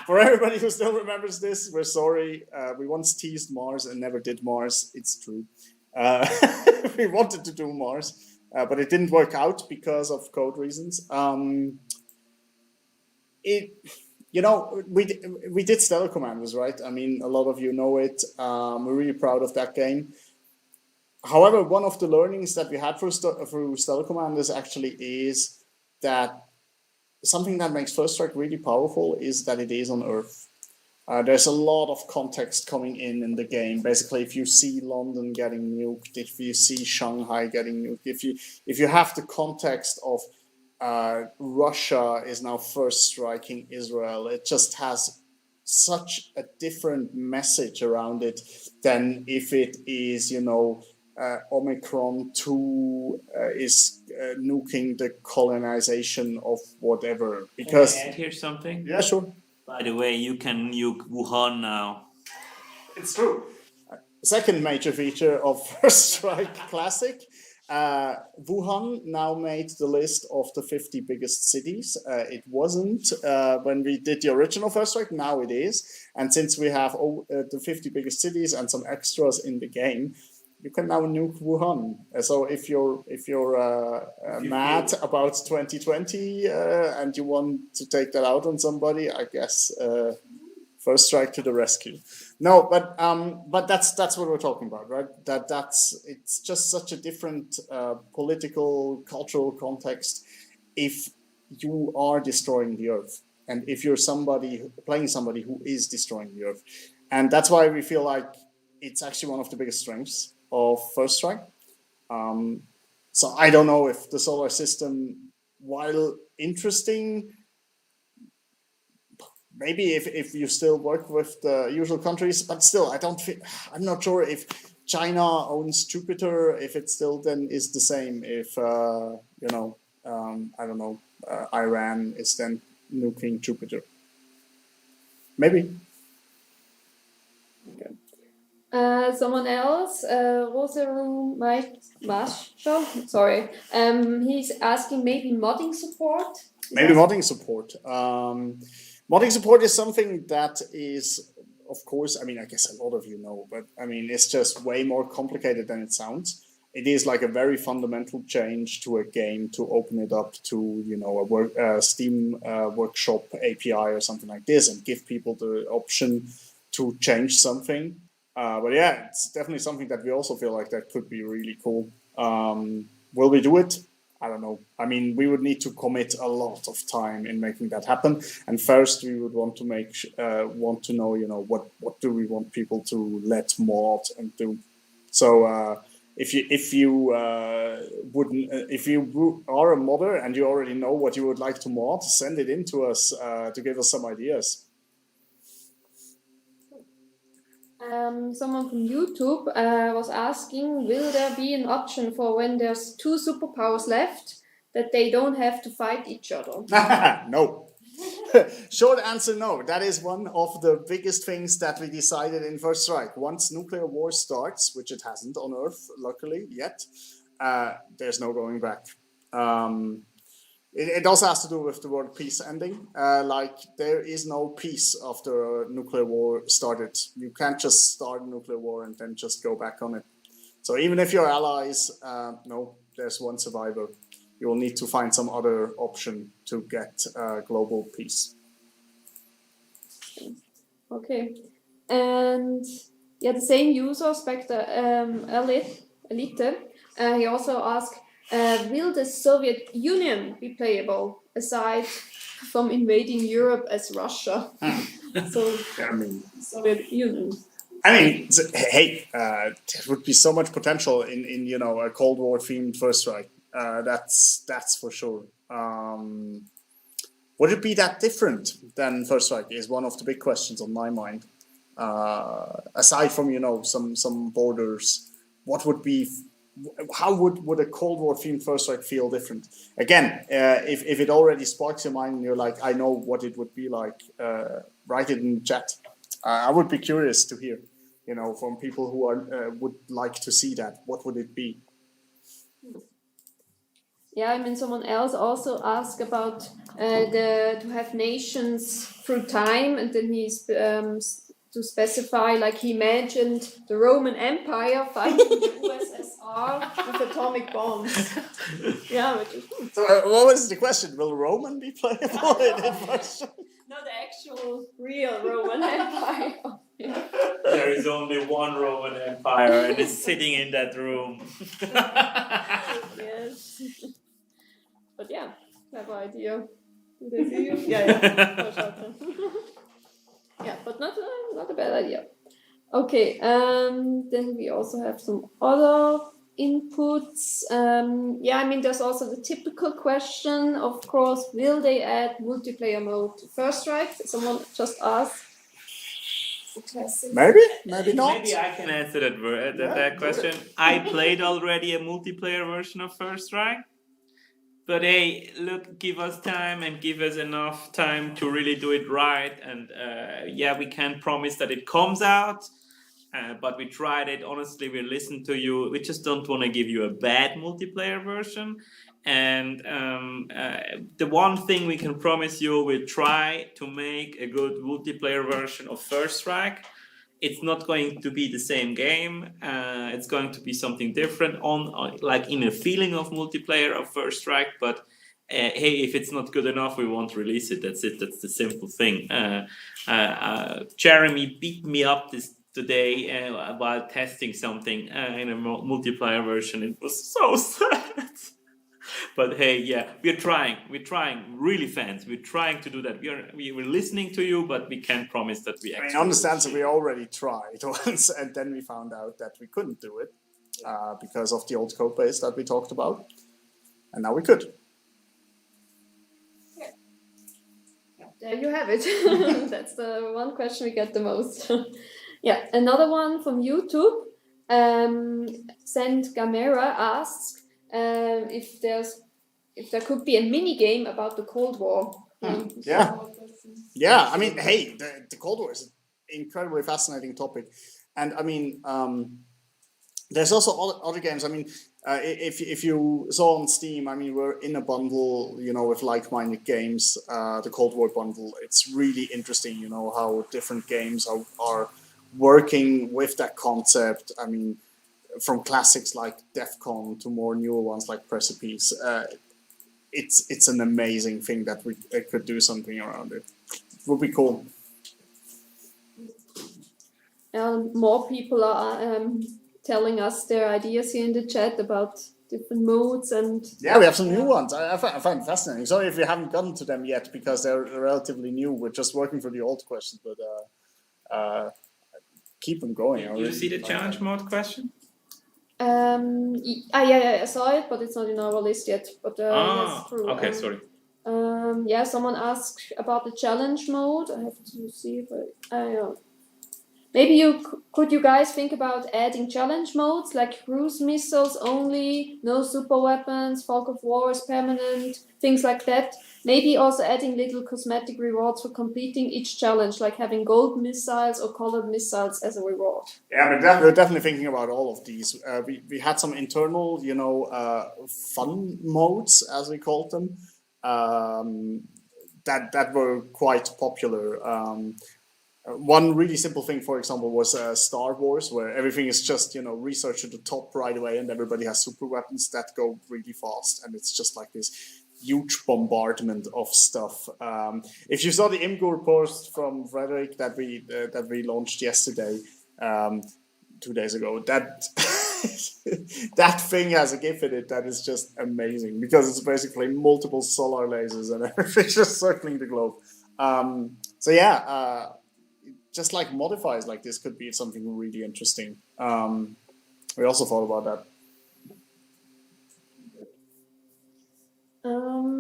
For everybody who still remembers this, we're sorry. We once teased Mars and never did Mars. It's true. We wanted to do Mars, but it didn't work out because of code reasons. We did Stellar Commanders, right? I mean, a lot of you know it. We're really proud of that game. However, one of the learnings that we had through Stellar Commanders actually is that something that makes First Strike really powerful is that it is on Earth. There's a lot of context coming in the game. Basically, if you see London getting nuked, if you see Shanghai getting nuked, if you have the context of Russia is now first striking Israel, it just has such a different message around it than if it is, Omicron 2 is nuking the colonization of whatever. Because Can I add here something? Yeah, sure. By the way, you can nuke Wuhan now. It's true. Second major feature of First Strike Classic. Wuhan now made the list of the 50 biggest cities. It wasn't when we did the original First Strike, now it is. And since we have the 50 biggest cities and some extras in the game, you can now nuke Wuhan. So if you're mad about 2020 and you want to take that out on somebody, I guess First Strike to the rescue. No, but that's what we're talking about, right? It's just such a different political, cultural context if you are destroying the Earth, and if you're playing somebody who is destroying the Earth, and that's why we feel like it's actually one of the biggest strengths of First Strike. So I don't know if the solar system, while interesting, maybe if you still work with the usual countries, but still, I'm not sure if China owns Jupiter, if it still then is the same, if, I don't know, Iran is then nuking Jupiter. Maybe. Someone else, Rosaru Master, sorry, he's asking maybe modding support? Maybe modding support. Modding support is something that is, of course, I mean, I guess a lot of you know, but I mean, it's just way more complicated than it sounds. It is like a very fundamental change to a game to open it up to, a Steam Workshop API or something like this and give people the option to change something. But yeah, it's definitely something that we also feel like that could be really cool. Will we do it? I don't know. I mean, we would need to commit a lot of time in making that happen. And first, we would want to know, what do we want people to let mod and do. So if you are a modder and you already know what you would like to mod, send it in to us to give us some ideas. Someone from YouTube was asking, will there be an option for when there's 2 superpowers left that they don't have to fight each other? No. Short answer, no. That is one of the biggest things that we decided in First Strike. Once nuclear war starts, which it hasn't on Earth, luckily, yet, there's no going back. It also has to do with the word peace ending. There is no peace after a nuclear war started. You can't just start a nuclear war and then just go back on it. So even if you're allies, no, there's one survivor. You will need to find some other option to get global peace. Okay. And yeah, the same user, Spectre Elite, he also asked, will the Soviet Union be playable aside from invading Europe as Russia? So, Soviet Union. I mean, hey, there would be so much potential in a Cold War themed First Strike. That's for sure. Would it be that different than First Strike is one of the big questions on my mind. Aside from some borders, what would be? How would a Cold War themed First Strike feel different? Again, if it already sparks your mind and you're like, I know what it would be like, write it in the chat. I would be curious to hear, from people who would like to see that. What would it be? Yeah, I mean, someone else also asked about to have nations through time, and then he's to specify, like he mentioned, the Roman Empire fighting the USSR with atomic bombs. Yeah, which is cool. So what was the question? Will Roman be playable in First Strike? Not the actual real Roman Empire. There is only one Roman Empire and it's sitting in that room. Yes. But yeah, clever idea. Do they see you? Yeah. Yeah, but not a bad idea. Okay, then we also have some other inputs. Yeah, I mean, there's also the typical question, of course, will they add multiplayer mode to First Strike? Someone just asked. Maybe not. Maybe I can answer that question. I played already a multiplayer version of First Strike. But hey, look, give us time and give us enough time to really do it right. And we can't promise that it comes out, but we tried it. Honestly, we listened to you. We just don't want to give you a bad multiplayer version. And the one thing we can promise you, we'll try to make a good multiplayer version of First Strike. It's not going to be the same game. It's going to be something different like in a feeling of multiplayer of First Strike. But hey, if it's not good enough, we won't release it. That's it. That's the simple thing. Jeremy beat me up today while testing something in a multiplayer version. It was so sad. But hey, yeah, we're trying, really fans. We're trying to do that. We're listening to you, but we can't promise that we actually. I understand. So we already tried once, and then we found out that we couldn't do it because of the old code base that we talked about, and now we could. There you have it. That's the one question we get the most. Yeah, another one from YouTube. Send Gamera asks if there could be a mini game about the Cold War. Yeah. I mean, hey, the Cold War is an incredibly fascinating topic, and I mean, there's also other games. I mean, if you saw on Steam, I mean, we're in a bundle, with like-minded games, the Cold War bundle. It's really interesting, how different games are working with that concept. I mean, from classics like DEFCON to more newer ones like Precipice. It's an amazing thing that we could do something around it. It would be cool. More people are telling us their ideas here in the chat about different modes and... Yeah, we have some new ones. I find it fascinating. Sorry if you haven't gotten to them yet because they're relatively new. We're just working through the old questions, but keep them going. You see the challenge mode question? Yeah, I saw it, but it's not in our list yet. But that's true. Okay, sorry. Yeah, someone asked about the challenge mode. I have to see if maybe you guys think about adding challenge modes like cruise missiles only, no super weapons, fog of war is permanent, things like that. Maybe also adding little cosmetic rewards for completing each challenge, like having gold missiles or colored missiles as a reward. Yeah, we're definitely thinking about all of these. We had some internal, fun modes, as we called them, that were quite popular. One really simple thing, for example, was Star Wars, where everything is just, research to the top right away and everybody has super weapons that go really fast. And it's just like this huge bombardment of stuff. If you saw the Imgur post from Frederick that we launched yesterday, 2 days ago, that that thing has a GIF in it that is just amazing because it's basically multiple solar lasers and everything just circling the globe. So yeah, just like modifiers like this could be something really interesting. We also thought about that.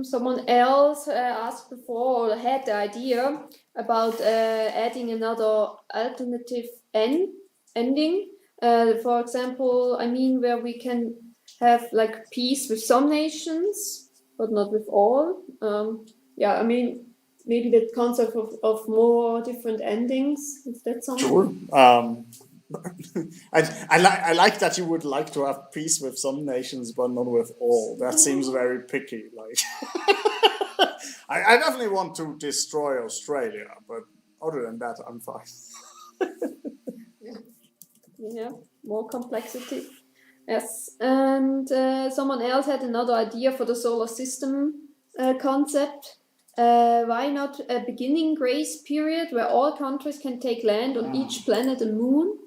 Someone else asked before or had the idea about adding another alternative ending. For example, I mean, where we can have like peace with some nations, but not with all. Yeah, I mean, maybe that concept of more different endings, if that's something. Sure. I like that you would like to have peace with some nations, but not with all. That seems very picky. Like, I definitely want to destroy Australia, but other than that, I'm fine. Yeah, more complexity. Yes, and someone else had another idea for the solar system concept. Why not a beginning grace period where all countries can take land on each planet and moon,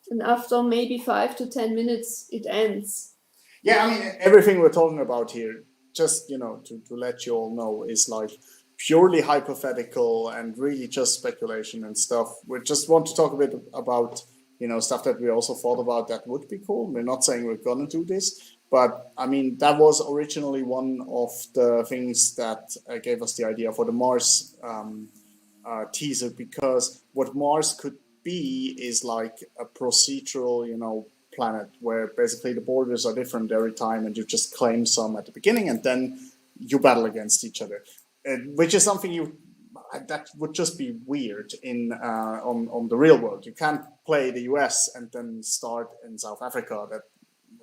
and after maybe 5 to 10 minutes it ends? Yeah, I mean, everything we're talking about here, just, to let you all know, is like purely hypothetical and really just speculation and stuff. We just want to talk a bit about, stuff that we also thought about that would be cool. We're not saying we're going to do this. But, I mean, that was originally one of the things that gave us the idea for the Mars teaser, because what Mars could be is like a procedural, planet where basically the borders are different every time and you just claim some at the beginning and then you battle against each other, which is something that would just be weird on the real world. You can't play the US and then start in South Africa. That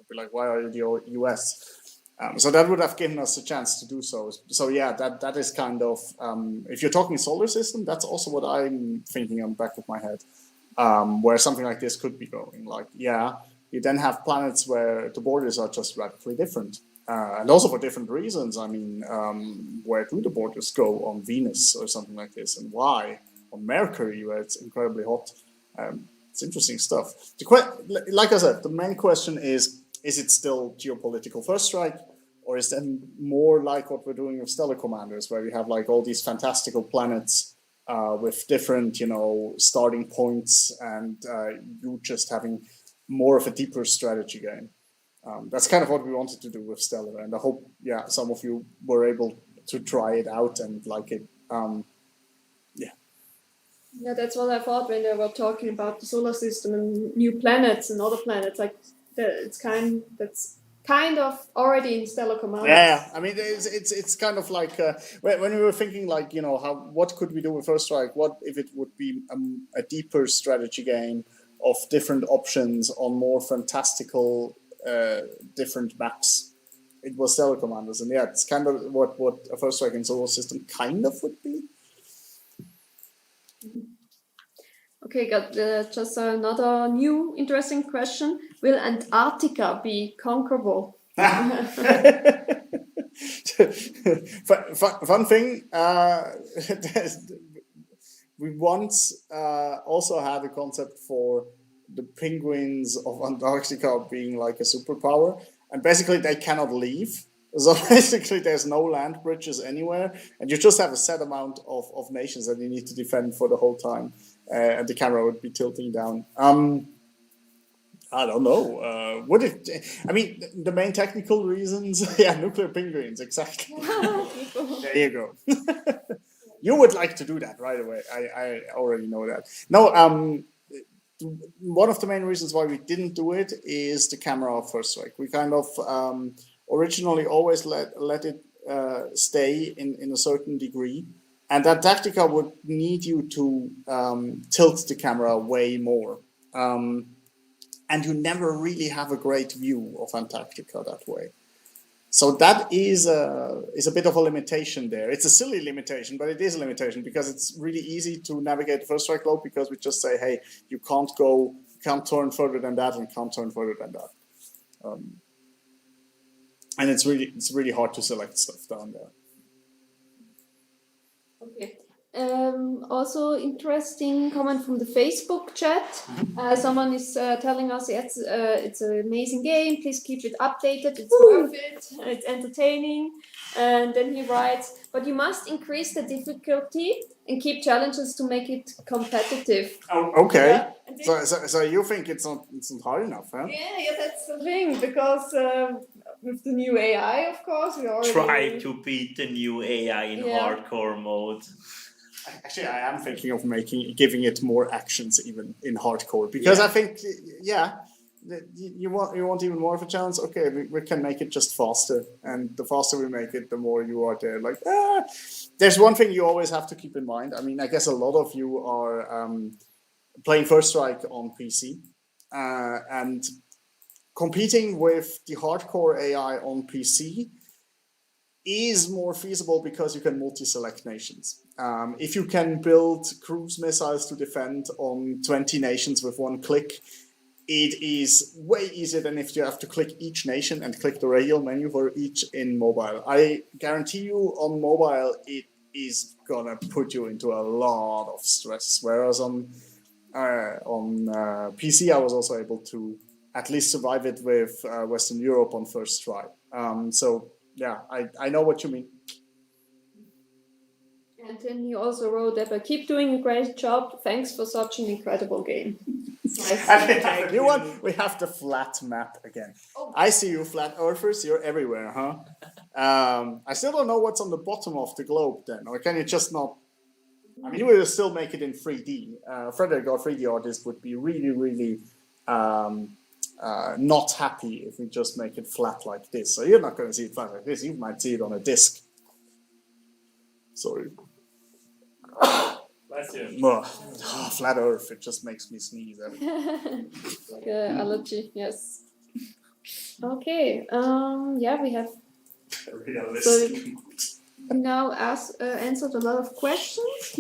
be like, why are you the US? So that would have given us a chance to do so. So yeah, that is kind of, if you're talking solar system, that's also what I'm thinking on the back of my head, where something like this could be going. Like, yeah, you then have planets where the borders are just radically different. And also for different reasons. I mean, where do the borders go on Venus or something like this? And why? On Mercury, where it's incredibly hot. It's interesting stuff. Like I said, the main question is it still geopolitical first strike? Or is it more like what we're doing with Stellar Commanders, where we have like all these fantastical planets with different, starting points and you just having more of a deeper strategy game. That's kind of what we wanted to do with Stellar, and I hope, some of you were able to try it out and like it. Yeah, that's what I thought when they were talking about the solar system and new planets and other planets. Like that's kind of already in Stellar Commander. Yeah, I mean, it's kind of like when we were thinking, like, what could we do with First Strike? What if it would be a deeper strategy game of different options on more fantastical different maps? It was Stellar Commanders, and yeah, it's kind of what a First Strike and Solar System kind of would be. Okay, got just another new interesting question. Will Antarctica be conquerable? Fun thing, we once also had a concept for the penguins of Antarctica being like a superpower, and basically they cannot leave. So basically there's no land bridges anywhere, and you just have a set amount of nations that you need to defend for the whole time, and the camera would be tilting down. I don't know. Would it? I mean, the main technical reasons, yeah, nuclear penguins, exactly. There you go. You would like to do that right away. I already know that. No, one of the main reasons why we didn't do it is the camera of First Strike. We kind of originally always let it stay in a certain degree, and Antarctica would need you to tilt the camera way more. And you never really have a great view of Antarctica that way. So that is a bit of a limitation there. It's a silly limitation, but it is a limitation because it's really easy to navigate the First Strike globe because we just say, hey, you can't turn further than that and can't turn further than that. And it's really hard to select stuff down there. Okay. Also interesting comment from the Facebook chat. Someone is telling us it's an amazing game. Please keep it updated. It's worth it. It's entertaining. And then he writes, but you must increase the difficulty and keep challenges to make it competitive. Oh, okay. Yeah. So you think it's not hard enough, huh? Yeah, that's the thing, because with the new AI, of course, we already try to beat the new AI in hardcore mode. Actually, I am thinking of giving it more actions even in hardcore, because I think, you want even more of a challenge. Okay, we can make it just faster, and the faster we make it, the more you are there. Like, there's one thing you always have to keep in mind. I mean, I guess a lot of you are playing First Strike on PC, and competing with the hardcore AI on PC is more feasible because you can multi-select nations. If you can build cruise missiles to defend on 20 nations with one click, it is way easier than if you have to click each nation and click the radial menu for each in mobile. I guarantee you on mobile, it is gonna put you into a lot of stress. Whereas on PC, I was also able to at least survive it with Western Europe on first try. So yeah, I know what you mean. And then he also wrote that, but keep doing a great job. Thanks for such an incredible game. Nice. And you want, we have the flat map again. Oh. I see you flat earthers, you're everywhere, huh? I still don't know what's on the bottom of the globe then, or can you just not? I mean, you will still make it in 3D. Frederick, our 3D artist, would be really, really not happy if we just make it flat like this. So you're not going to see it flat like this. You might see it on a disc. Sorry. Bless you. Flat Earth, it just makes me sneeze. Like allergy, yes. Okay, yeah, we have realistic. So now answered a lot of questions.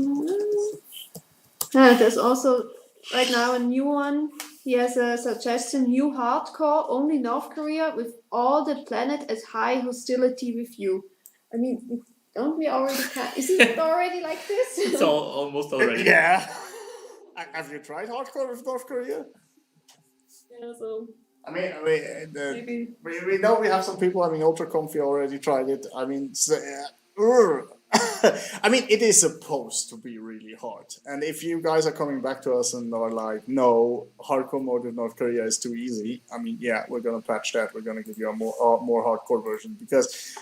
There's also right now a new one. He has a suggestion: new hardcore, only North Korea with all the planet as high hostility with you. I mean, don't we already is it already like this? It's almost already. Yeah. Have you tried hardcore with North Korea? Yeah, so. I mean, we know we have some people. I mean, Ultra Comfy already tried it. I mean, I mean, it is supposed to be really hard. And if you guys are coming back to us and are like, no, hardcore mode with North Korea is too easy, I mean, yeah, we're gonna patch that. We're gonna give you a more hardcore version, because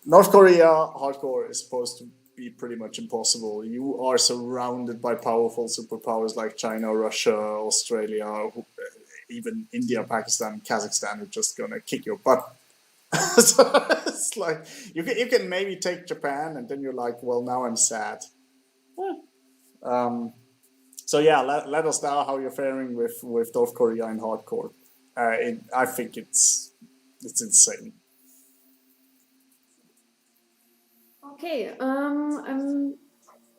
North Korea hardcore is supposed to be pretty much impossible. You are surrounded by powerful superpowers like China, Russia, Australia, even India, Pakistan, Kazakhstan are just gonna kick your butt. So it's like you can maybe take Japan, and then you're like, well, now I'm sad. So yeah, let us know how you're faring with North Korea in hardcore. I think it's insane. Okay,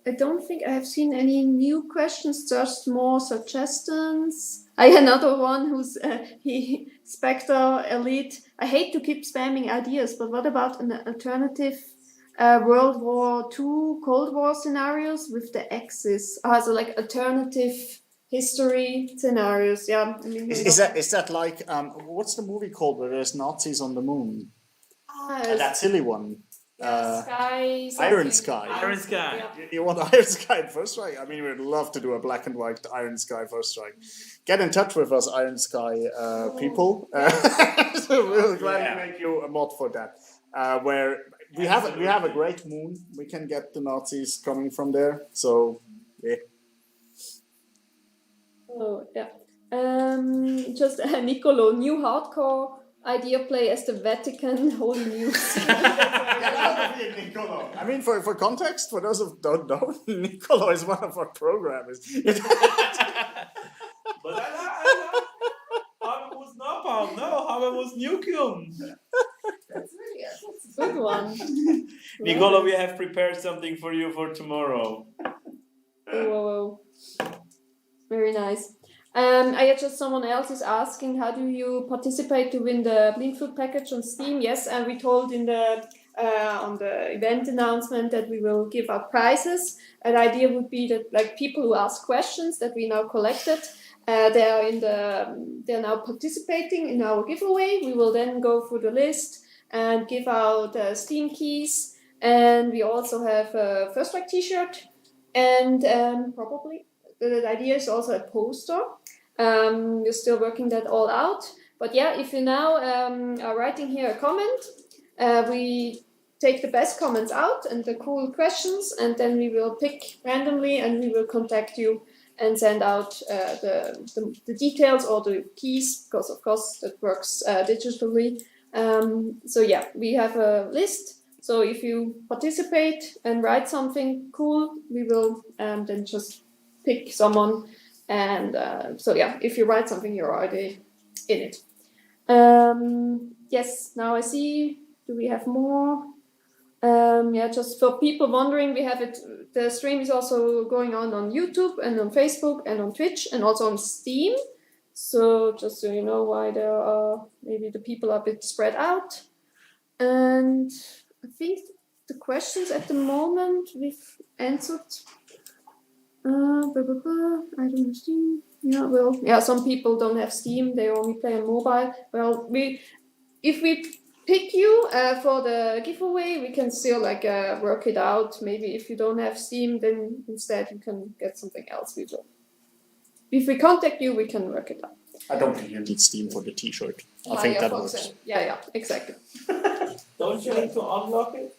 I don't think I have seen any new questions, just more suggestions. I had another one who's Spectre Elite. I hate to keep spamming ideas, but what about an alternative World War II Cold War scenarios with the Axis? So like alternative history scenarios. Yeah. I mean, Is that like what's the movie called where there's Nazis on the moon? That silly one. Iron Sky. Iron Sky. Yeah. You want Iron Sky in First Strike? I mean, we'd love to do a black and white Iron Sky First Strike. Get in touch with us, Iron Sky people. We'll gladly make you a mod for that. Where we have a great moon. We can get the Nazis coming from there. So yeah. Oh yeah. Just Nicolo, new hardcore idea play as the Vatican Holy News. I mean, for context, for those who don't know, Nicolo is one of our programmers. But I was Napalm. No, how was Nucleum? That's a good one. Nicola, we have prepared something for you for tomorrow. Whoa. Very nice. I just someone else is asking, how do you participate to win the Blindflug package on Steam? Yes, and we told in the on the event announcement that we will give out prizes. An idea would be that like people who ask questions that we now collected, they're now participating in our giveaway. We will then go through the list and give out Steam keys, and we also have a First Strike T-shirt, and probably. The idea is also a poster. We're still working that all out. But yeah, if you now are writing here a comment, we take the best comments out and the cool questions, and then we will pick randomly and we will contact you and send out the details or the keys, because of course that works digitally. So yeah, we have a list. So if you participate and write something cool, we will then just pick someone, and so yeah, if you write something, you're already in it. Yes, now I see. Do we have more? Yeah, just for people wondering, we have it. The stream is also going on YouTube and on Facebook and on Twitch and also on Steam. So just so you know why there are maybe the people are a bit spread out. And I think the questions at the moment we've answered. I don't have Steam. Yeah, well, yeah, some people don't have Steam. They only play on mobile. Well, if we pick you for the giveaway, we can still like work it out. Maybe if you don't have Steam, then instead you can get something else. We will. If we contact you, we can work it out. I don't think you need Steam for the T-shirt. I think that works. Yeah, exactly. Don't you need to unlock it?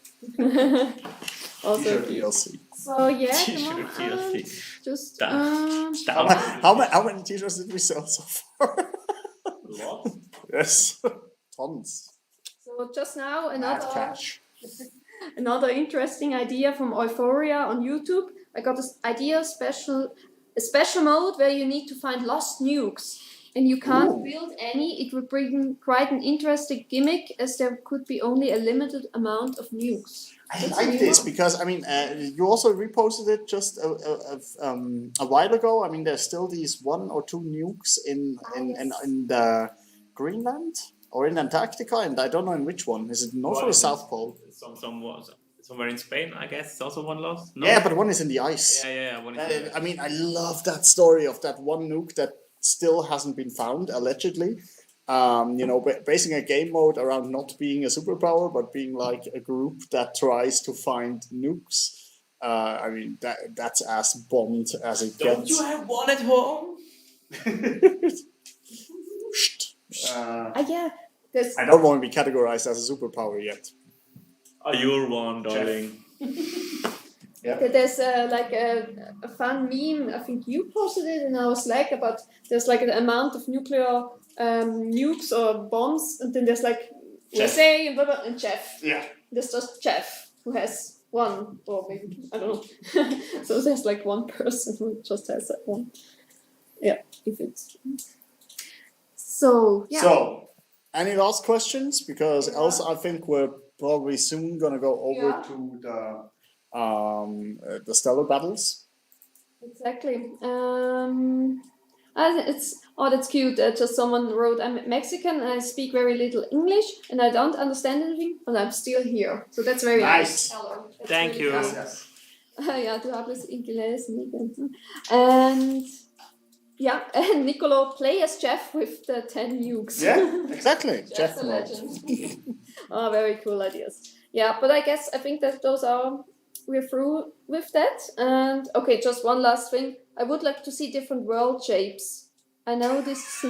Also, T-shirt DLC. so yeah, T-shirt DLC. just How many T-shirts did we sell so far? Lots. Yes, tons. so just now Mad cash. another interesting idea from Euphoria on YouTube. I got this idea a special mode where you need to find lost nukes. And you can't build any. It would bring quite an interesting gimmick, as there could be only a limited amount of nukes. I like this because I mean, you also reposted it just a while ago. I mean, there's still these 1 or 2 nukes in the Greenland or in Antarctica, and I don't know in which one. Is it North or South Pole? Somewhere in Spain, I guess. It's also one lost. No? Yeah, but one is in the ice. Yeah. One is I mean, I love that story of that one nuke that still hasn't been found, allegedly. Basing a game mode around not being a superpower, but being like a group that tries to find nukes. I mean, that's as bombed as it gets. Don't you have one at home? Yeah. I don't want to be categorized as a superpower yet. You're one, darling. Yeah. There's like a fun meme. I think you posted it in our Slack about there's like an amount of nuclear nukes or bombs, and then there's like USA and blah, blah, and Jeff. Yeah. There's just Jeff who has one, or maybe I don't know. So there's like one person who just has that one. Yeah, if it's so. Yeah. So, any last questions? Because else I think we're probably soon gonna go over to the stellar battles. Exactly. That's cute. Just someone wrote, "I'm Mexican and I speak very little English and I don't understand anything, but I'm still here." So that's very nice. Hello. That's Thank really you. cool. Yes. Ja, du hablas inglés, and yeah, and Nicolo play as Jeff with the 10 nukes. Yeah, exactly. Jeff's a legend. Oh, very cool ideas. Yeah, but I think that we're through with that. And okay, just one last thing. I would like to see different world shapes. I know this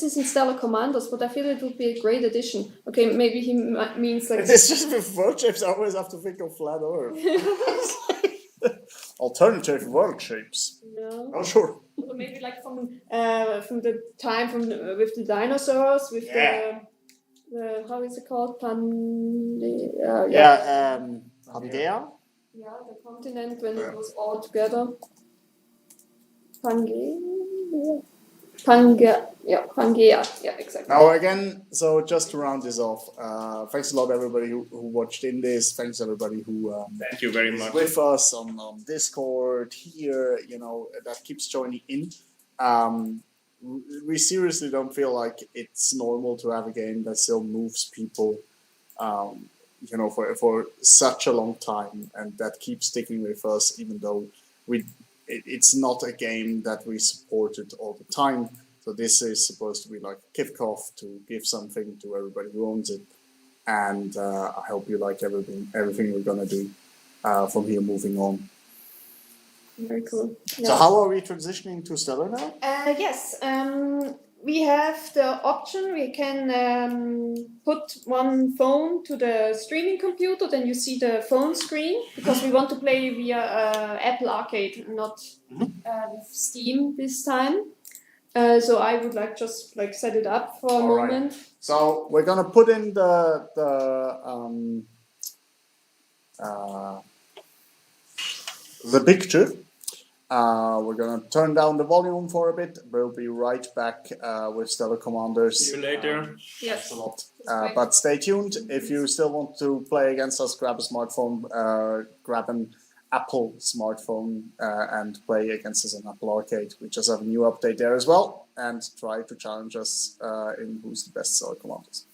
is in Stellar Commandos, but I feel it would be a great addition. Okay, maybe he means like. It's just with world shapes. I always have to think of flat Earth. Alternative world shapes. Yeah. Oh, sure. Or maybe like from the time with the dinosaurs with the how is it called? Pangea. Yeah, the continent when it was all together. Pangea, yeah, exactly. Now again, so just to round this off, thanks a lot everybody who watched in this. Thanks everybody who Thank you very is much. with us on Discord here. That keeps joining in. We seriously don't feel like it's normal to have a game that still moves people, for such a long time, and that keeps sticking with us, even though it's not a game that we supported all the time. So this is supposed to be like a kickoff to give something to everybody who owns it, and I hope you like everything we're gonna do from here moving on. Very cool. Yeah. So how are we transitioning to Stellar now? Yes, we have the option. We can put one phone to the streaming computer, then you see the phone screen, because we want to play via Apple Arcade, not with Steam this time. So I would just set it up for a moment. Right. So we're gonna put in the picture. We're gonna turn down the volume for a bit. We'll be right back with Stellar Commanders. See you later. Yes. A lot. But stay tuned. If you still want to play against us, grab a smartphone, grab an Apple smartphone, and play against us on Apple Arcade. We just have a new update there as well, and try to challenge us in who's the best Stellar Commanders.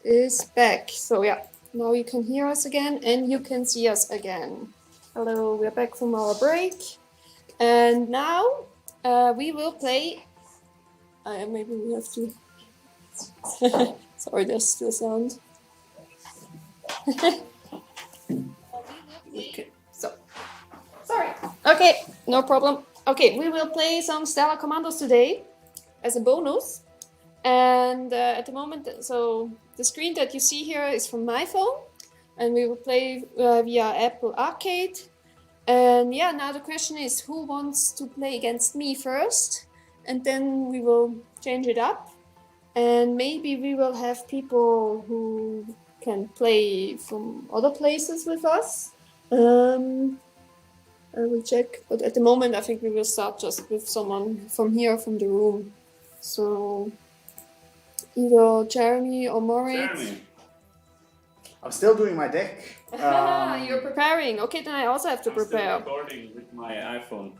is back. So yeah, now you can hear us again and you can see us again. Hello, we're back from our break. And now we will play. Maybe we have to. Sorry, there's still sound. Okay, so. Sorry. Okay, no problem. Okay, we will play some Stellar Commandos today as a bonus. And at the moment, so the screen that you see here is from my phone. And we will play via Apple Arcade. And yeah, now the question is, who wants to play against me first? And then we will change it up. And maybe we will have people who can play from other places with us. I will check. But at the moment, I think we will start just with someone from here, from the room. So either Jeremy or Moritz. Jeremy. I'm still doing my deck. You're preparing. Okay, then I also have to I'm still prepare. recording with my iPhone.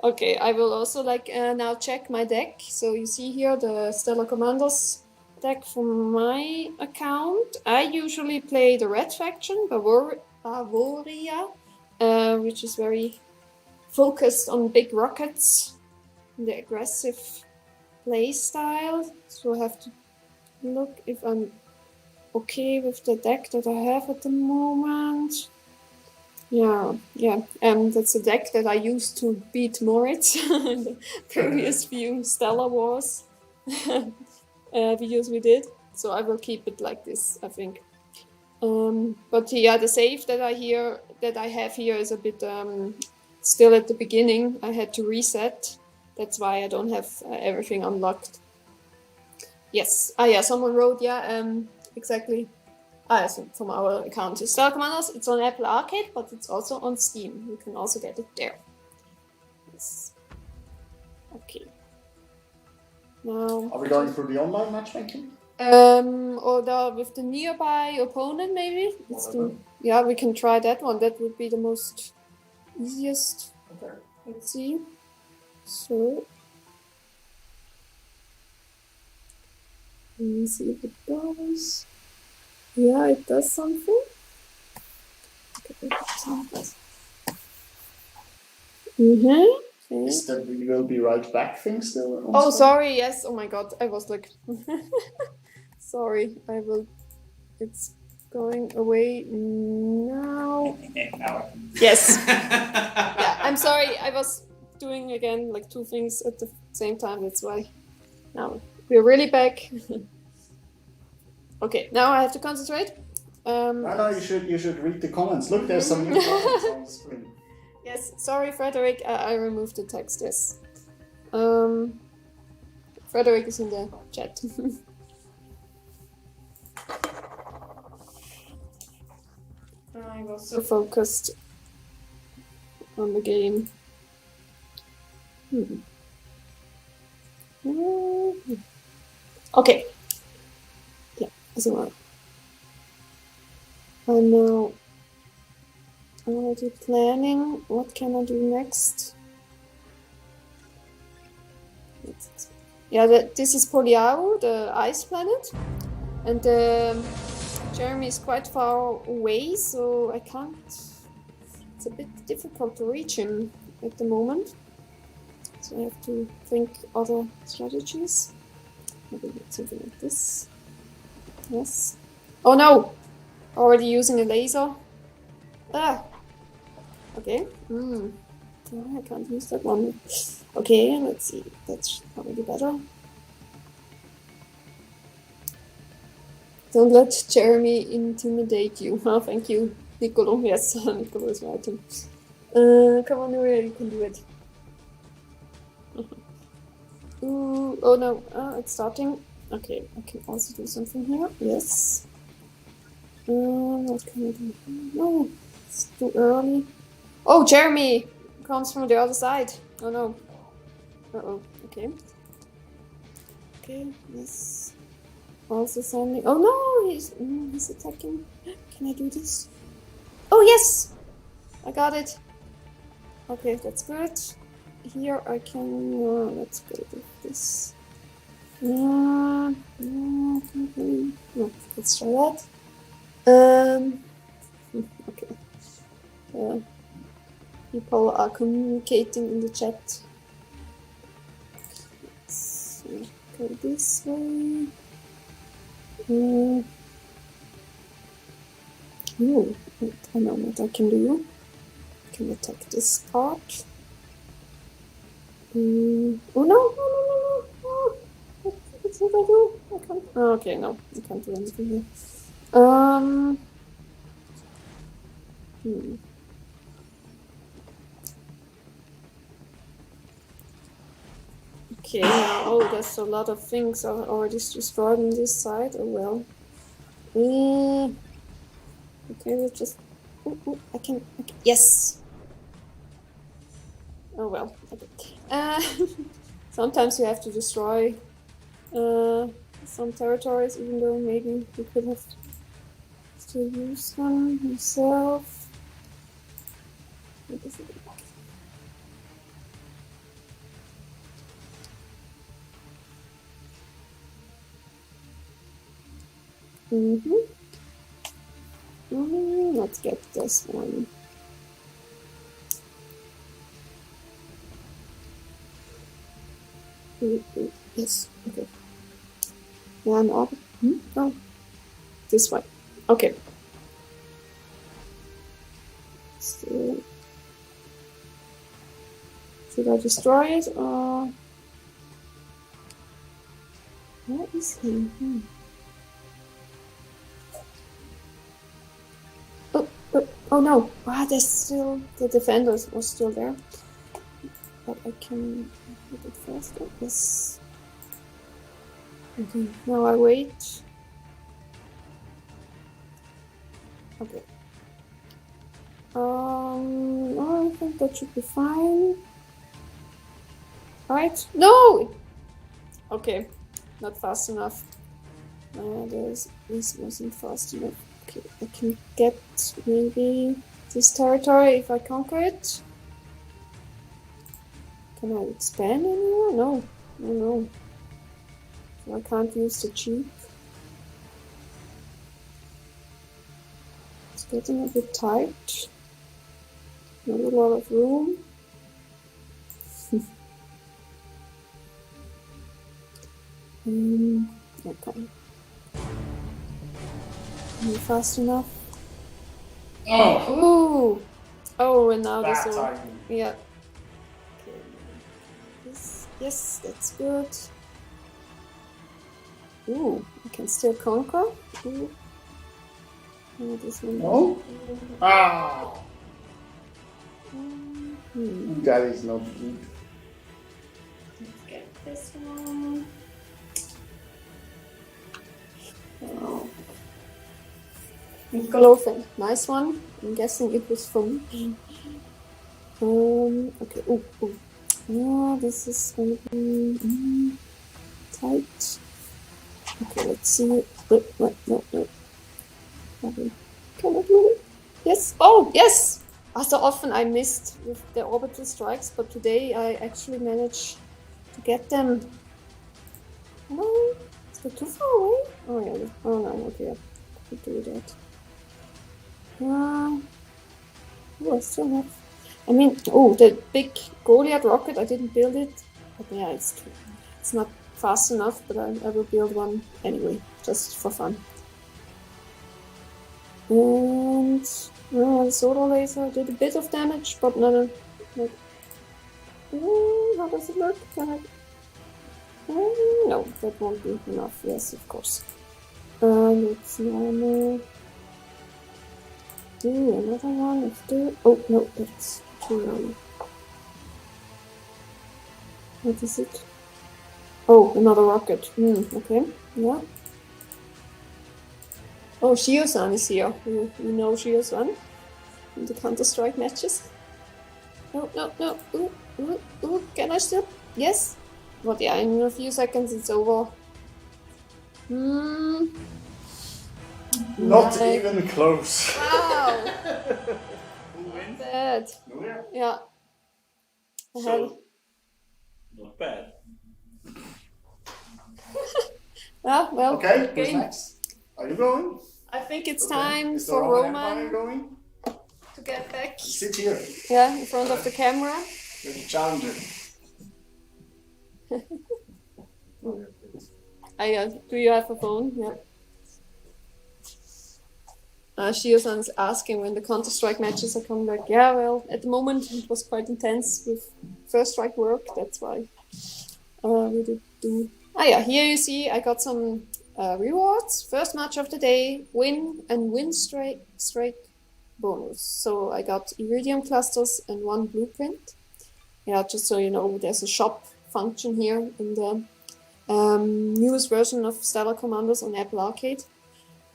Okay, I will also now check my deck. So you see here the Stellar Commandos deck from my account. I usually play the red faction, Bavaria, which is very focused on big rockets, the aggressive play style. So I have to look if I'm okay with the deck that I have at the moment. Yeah, that's a deck that I used to beat Moritz in the previous few Stellar Wars videos we did. So I will keep it like this, I think. But yeah, the save that I have here is a bit still at the beginning. I had to reset. That's why I don't have everything unlocked. Yes. Yeah, someone wrote, exactly. So from our account. Stellar Commandos, it's on Apple Arcade, but it's also on Steam. You can also get it there. Yes. Okay. Now. Are we going through the online matchmaking? Or with the nearby opponent, maybe. Yeah, we can try that one. That would be the most easiest. Okay. Let's see. So. Let me see if it goes. Yeah, it does something. Okay. Okay. Is the "we will be right back" thing still on? Oh, sorry. Yes. Oh my God. I was like, sorry. It's going away now. Yes. Yeah. I'm sorry. I was doing again like two things at the same time. That's why. Now we're really back. Okay, now I have to concentrate. No, you should read the comments. Look, there's some new comments on the screen. Yes, sorry, Frederick. I removed the text. Yes. Frederick is in the chat. I was so focused on the game. Okay. So I'm now already planning what can I do next. Yeah, this is Poliao, the ice planet, and Jeremy is quite far away, so I can't. It's a bit difficult to reach him at the moment, so I have to think other strategies. Maybe something like this. Yes. Oh no! Already using a laser. Ah! Okay. Oh, I can't use that one. Okay, let's see. That's already better. Don't let Jeremy intimidate you. Oh, thank you, Nicolo. Yes, Nicolo is writing. Come on, Nuria, you can do it. Ooh, oh no, it's starting. Okay, I can also do something here. Yes. What can I do? No, it's too early. Oh, Jeremy comes from the other side. Oh no. Uh-oh. Okay. Okay, yes. Also sending. Oh no, he's attacking. Can I do this? Oh yes, I got it. Okay, that's good. Here I can. Let's go with this. No, let's try that. Okay. People are communicating in the chat. Let's go this way. I know what I can do. I can attack this part. Oh no! Oh, what should I do? I can't. Oh, okay, no, I can't do anything here. Okay, now, oh, there's a lot of things are already destroyed on this side. Oh well. Okay, we'll just. I can. Yes. Oh well. Okay. Sometimes you have to destroy some territories, even though maybe you could have still used them himself. Let's get this one. Yes. Okay. One up. Oh, this way. Okay. So, should I destroy it or where is he? Oh no! Ah, there's still the defenders was still there, but I can hit it faster. Yes. Okay. Now I wait. Okay. I think that should be fine. Right? No! Okay, not fast enough. This wasn't fast enough. Okay, I can get maybe this territory if I conquer it. Can I expand anymore? No. No. So I can't use the cheap. It's getting a bit tight. Not a lot of room. Okay. Not fast enough. Oh! Oh, and now this all. Yeah. Okay. Yes, that's good. Ooh, I can still conquer. Ooh. Oh, this one. No? Ah! That is not good. Let's get this one. Oh. Nikolov, nice one. I'm guessing it was from me. Okay. Oh. Yeah, this is gonna be tight. Okay, let's see. No. Okay. Can I do it? Yes. Oh, yes. So often I missed with the orbital strikes, but today I actually managed to get them. No, is that too far away? Oh yeah. Oh no. Okay, I could do that. Oh, I still have. I mean, the big Goliath rocket. I didn't build it, but yeah, it's not fast enough. But I will build one anyway, just for fun. And the solar laser did a bit of damage, but not. How does it look? Can I? No, that won't be enough. Yes, of course. It's normal. Another one. Let's do. Oh no, it's too long. What is it? Oh, another rocket. Okay. Yeah. Oh, Shio-san is here. You know Shio-san in the Counter-Strike matches. No. Ooh, can I still? Yes. But yeah, in a few seconds it's over. Not even close. Wow. Who wins? Bad. Yeah. So, not bad. Ah, well, Okay, who's game. next? Are you going? I think it's Okay. time Is the for Roman Empire Roman going? to get back. Sit here. Yeah, in front of the camera. You're the challenger. Do you have a phone? Yeah. Shiosan is asking when the Counter-Strike matches are coming back. Yeah, well, at the moment it was quite intense with First Strike work. That's why we did do. Ah, yeah. Here you see I got some rewards. First match of the day, win and win strike bonus. So I got iridium clusters and 1 blueprint. Yeah, just so you know, there's a shop function here in the newest version of Stellar Commandos on Apple Arcade.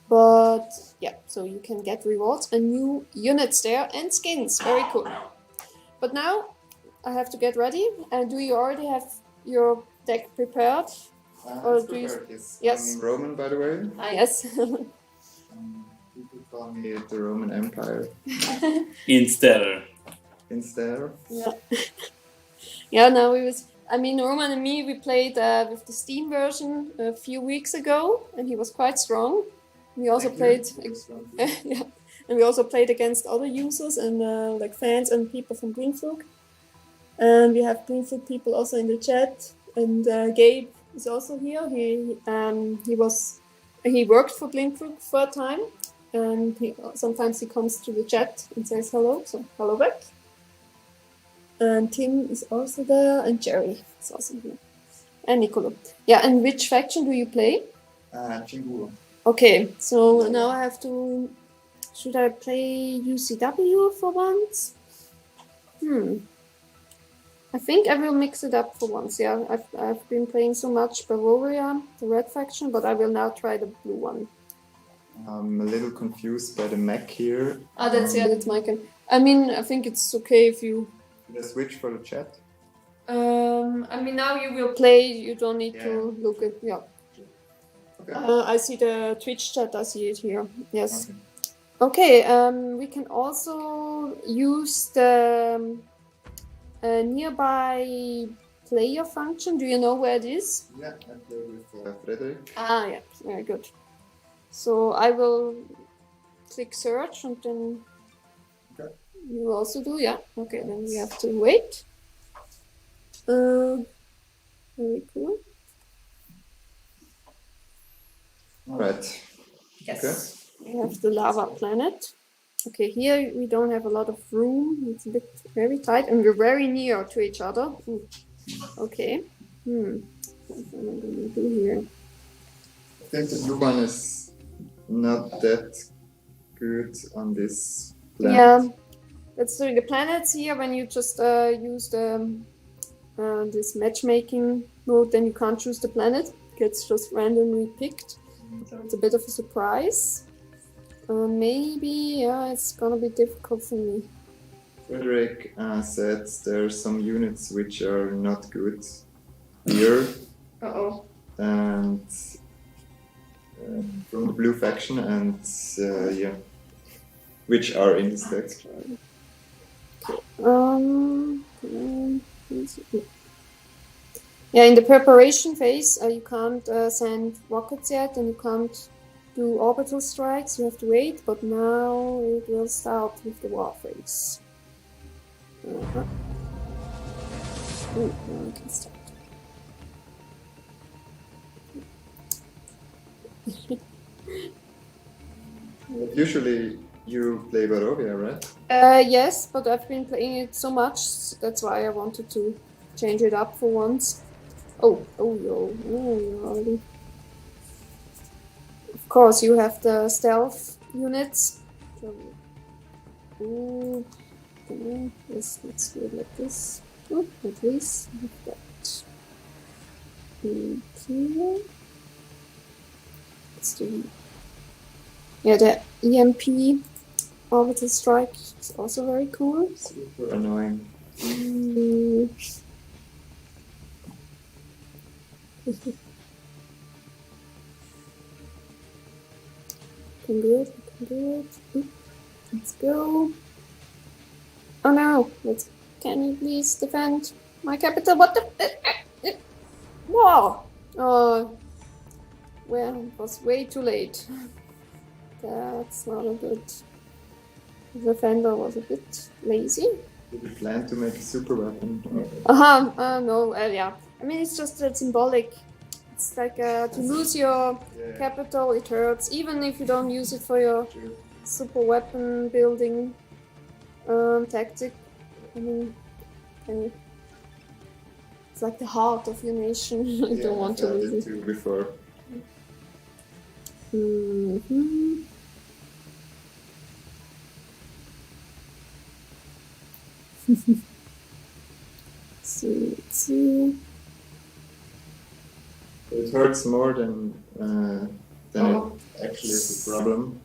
But yeah, so you can get rewards and new units there and skins. Very cool. But now I have to get ready. And do you already have your deck prepared? Or do you? Yes. I'm Roman, by the way. Ah, yes. People call me the Roman Empire Instead. instead. Yeah. Yeah. Now Roman and me, we played with the Steam version a few weeks ago, and he was quite strong. We also played, yeah, and we also played against other users and like fans and people from Blindflug. And we have Blindflug people also in the chat. And Gabe is also here. He worked for Blindflug for a time, and sometimes he comes to the chat and says hello. So hello back. And Tim is also there, and Jerry is also here, and Nicolo. Yeah, and which faction do you play? Chinguo. Okay, so now I have to. Should I play UCW for once? I think I will mix it up for once. Yeah, I've been playing so much Bavaria, the red faction, but I will now try the blue one. I'm a little confused by the mech here. That's my kind. I think it's okay if you. Should I switch for the chat? Now you will play. You don't need to look at. Yeah. Okay. I see the Twitch chat. I see it here. Yes. Okay. Okay. We can also use the nearby player function. Do you know where it is? Yeah, I play with Frederick. Ah, yeah. Very good. So I will click search and then. Okay. You also do, yeah. Okay, then we have to wait. Very cool. All right. Yes. We have the lava planet. Okay, here we don't have a lot of room. It's a bit very tight, and we're very near to each other. Okay. What am I going to do here? I think the blue one is not that good on this planet. Yeah. That's the planets here. When you just use this matchmaking mode, then you can't choose the planet. It gets just randomly picked. So it's a bit of a surprise. Maybe, it's gonna be difficult for me. Frederick said there are some units which are not good here. Uh-oh. And from the blue faction, and which are in this deck. Yeah, in the preparation phase, you can't send rockets yet, and you can't do orbital strikes. You have to wait, but now it will start with the war phase. Now we can start. Usually you play Barovia, right? Yes, but I've been playing it so much, that's why I wanted to change it up for once. You're already. Of course, you have the stealth units. Let's do it like this. At least like that. Okay. Let's do. Yeah, the EMP orbital strike is also very cool. Super annoying. Can do it. Let's go. Oh no! Can you please defend my capital? What the? Whoa! Oh, well, it was way too late. That's not a good. The vendor was a bit lazy. Did you plan to make a super weapon? No, yeah. I mean, it's just symbolic. It's like to lose your capital, it hurts, even if you don't use it for your super weapon building tactic. I mean, it's like the heart of your nation. You don't want to lose it. Too before. Mm-hmm. see. It hurts more than it actually is a problem.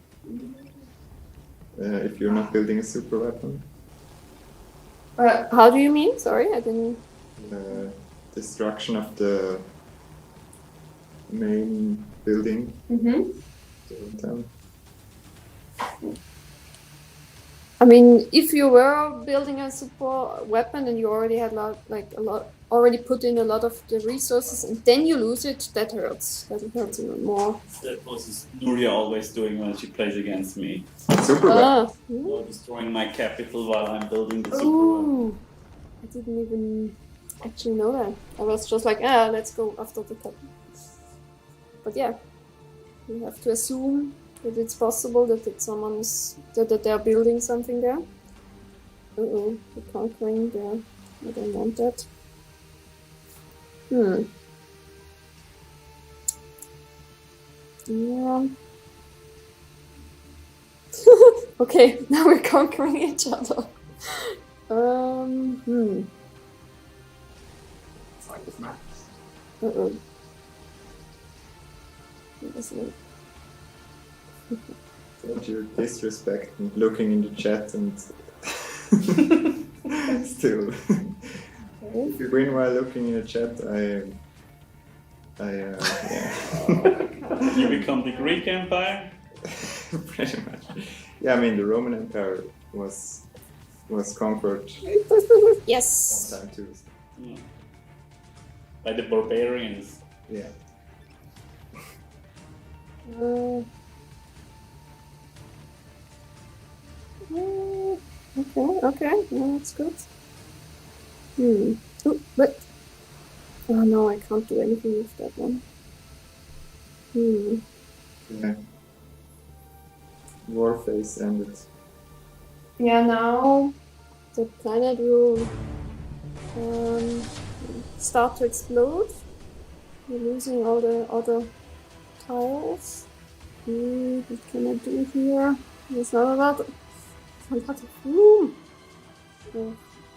If you're not building a super weapon. How do you mean? Sorry, I didn't. Destruction of the main building. Mm-hmm. I mean, if you were building a super weapon and you already had already put in a lot of the resources, and then you lose it, that hurts. That hurts even more. That was Nuria always doing when she plays against me. Super weapon. Destroying my capital while I'm building the super Ooh, weapon. I didn't even actually know that. I was just like, let's go after the capital. But yeah, you have to assume that it's possible that that they're building something there. The conquering there. I don't want that. Yeah. Okay, now we're conquering each other. Don't you disrespect me looking in the chat and still. If you win while looking in the chat, You become the Greek Empire? pretty much. Yeah, I mean the Roman Empire was conquered Yes. sometime too. Yeah. By the barbarians. Yeah. Okay, no, that's good. But no, I can't do anything with that one. Yeah. War phase ended. Yeah, now the planet will start to explode. We're losing all the other tiles. What can I do here? There's not a lot of room.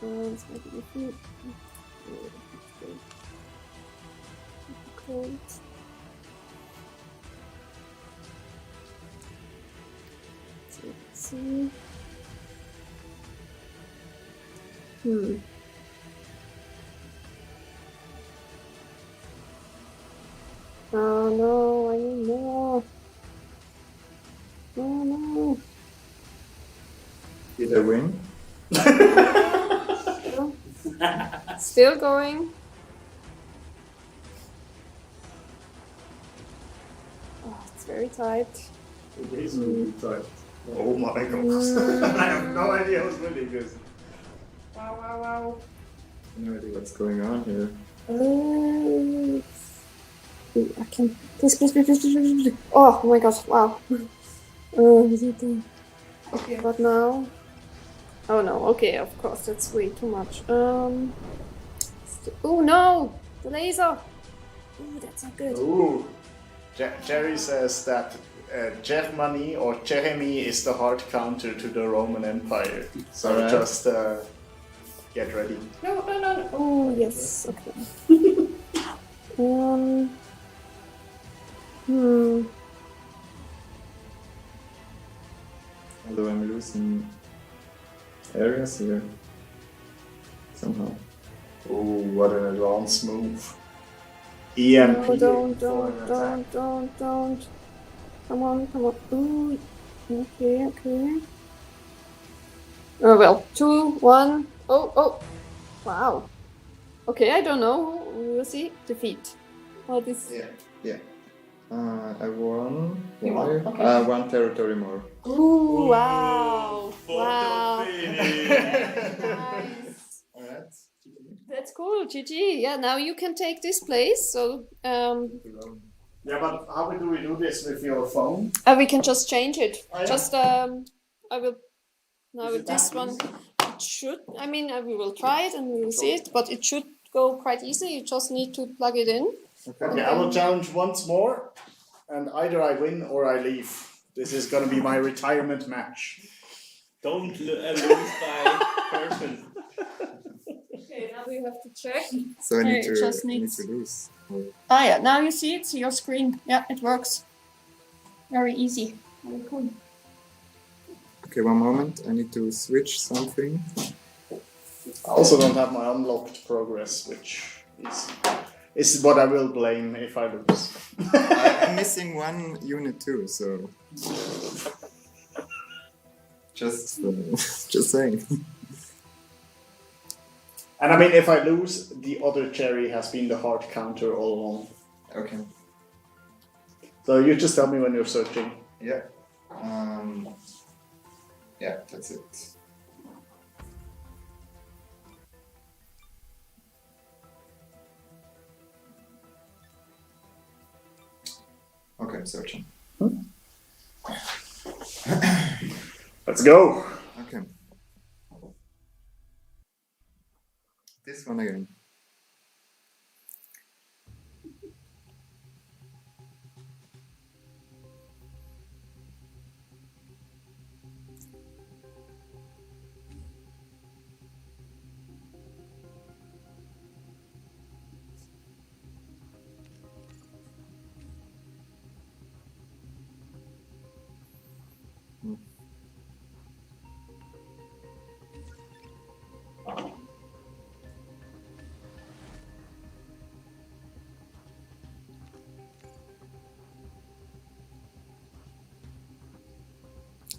It's making me feel cold. Let's see. Oh no, I need more. Oh no. Did I win? Still going. Oh, it's very tight. It is really tight. Oh my god. I have no idea who's winning this. Wow. No idea what's going on here. I can. Please. Oh my gosh, wow. Okay, but now. Oh no, okay, of course, that's way too much. Oh no! The laser! Ooh, that's not good. Ooh. Jerry says that Germany or Jeremy is the hard counter to the Roman Empire. So Alright. just get ready. No. Oh, yes, okay. Although I'm losing areas here. Somehow. Ooh, what an advanced move. EMP. No, for an attack. don't. Come on. Ooh, okay. Oh well, 2, 1. Oh, wow. Okay, I don't know. We'll see. Defeat. Oh, this. Yeah. I won. You won, Why? okay. One territory more. Ooh, wow. Photo Wow. finish. Nice. Alright. That's cool, GG. Yeah, now you can take this place. So Yeah, but how do we do this with your phone? we can just change it. Oh, yeah. Just I will now Is with it this that one. easy? It should. I mean, we will try it and we will see it, but it should go quite easy. You just need to plug it in. Okay, I will challenge once more, and either I win or I leave. This is gonna be my retirement match. Don't lose by purpose. Okay, now we have to check. So I need It just I need needs- to lose. Ah, yeah. Now you see it. See your screen. Yeah, it works. Very easy. Very cool. Okay, one moment. I need to switch something. I also don't have my unlocked progress, which is what I will blame if I lose. I'm missing one unit too, so just just saying. And I mean, if I lose, the other cherry has been the hard counter all along. Okay. So you just tell me when you're searching. Yeah. Yeah, that's it. Okay, I'm searching. Let's go. Okay. This one again.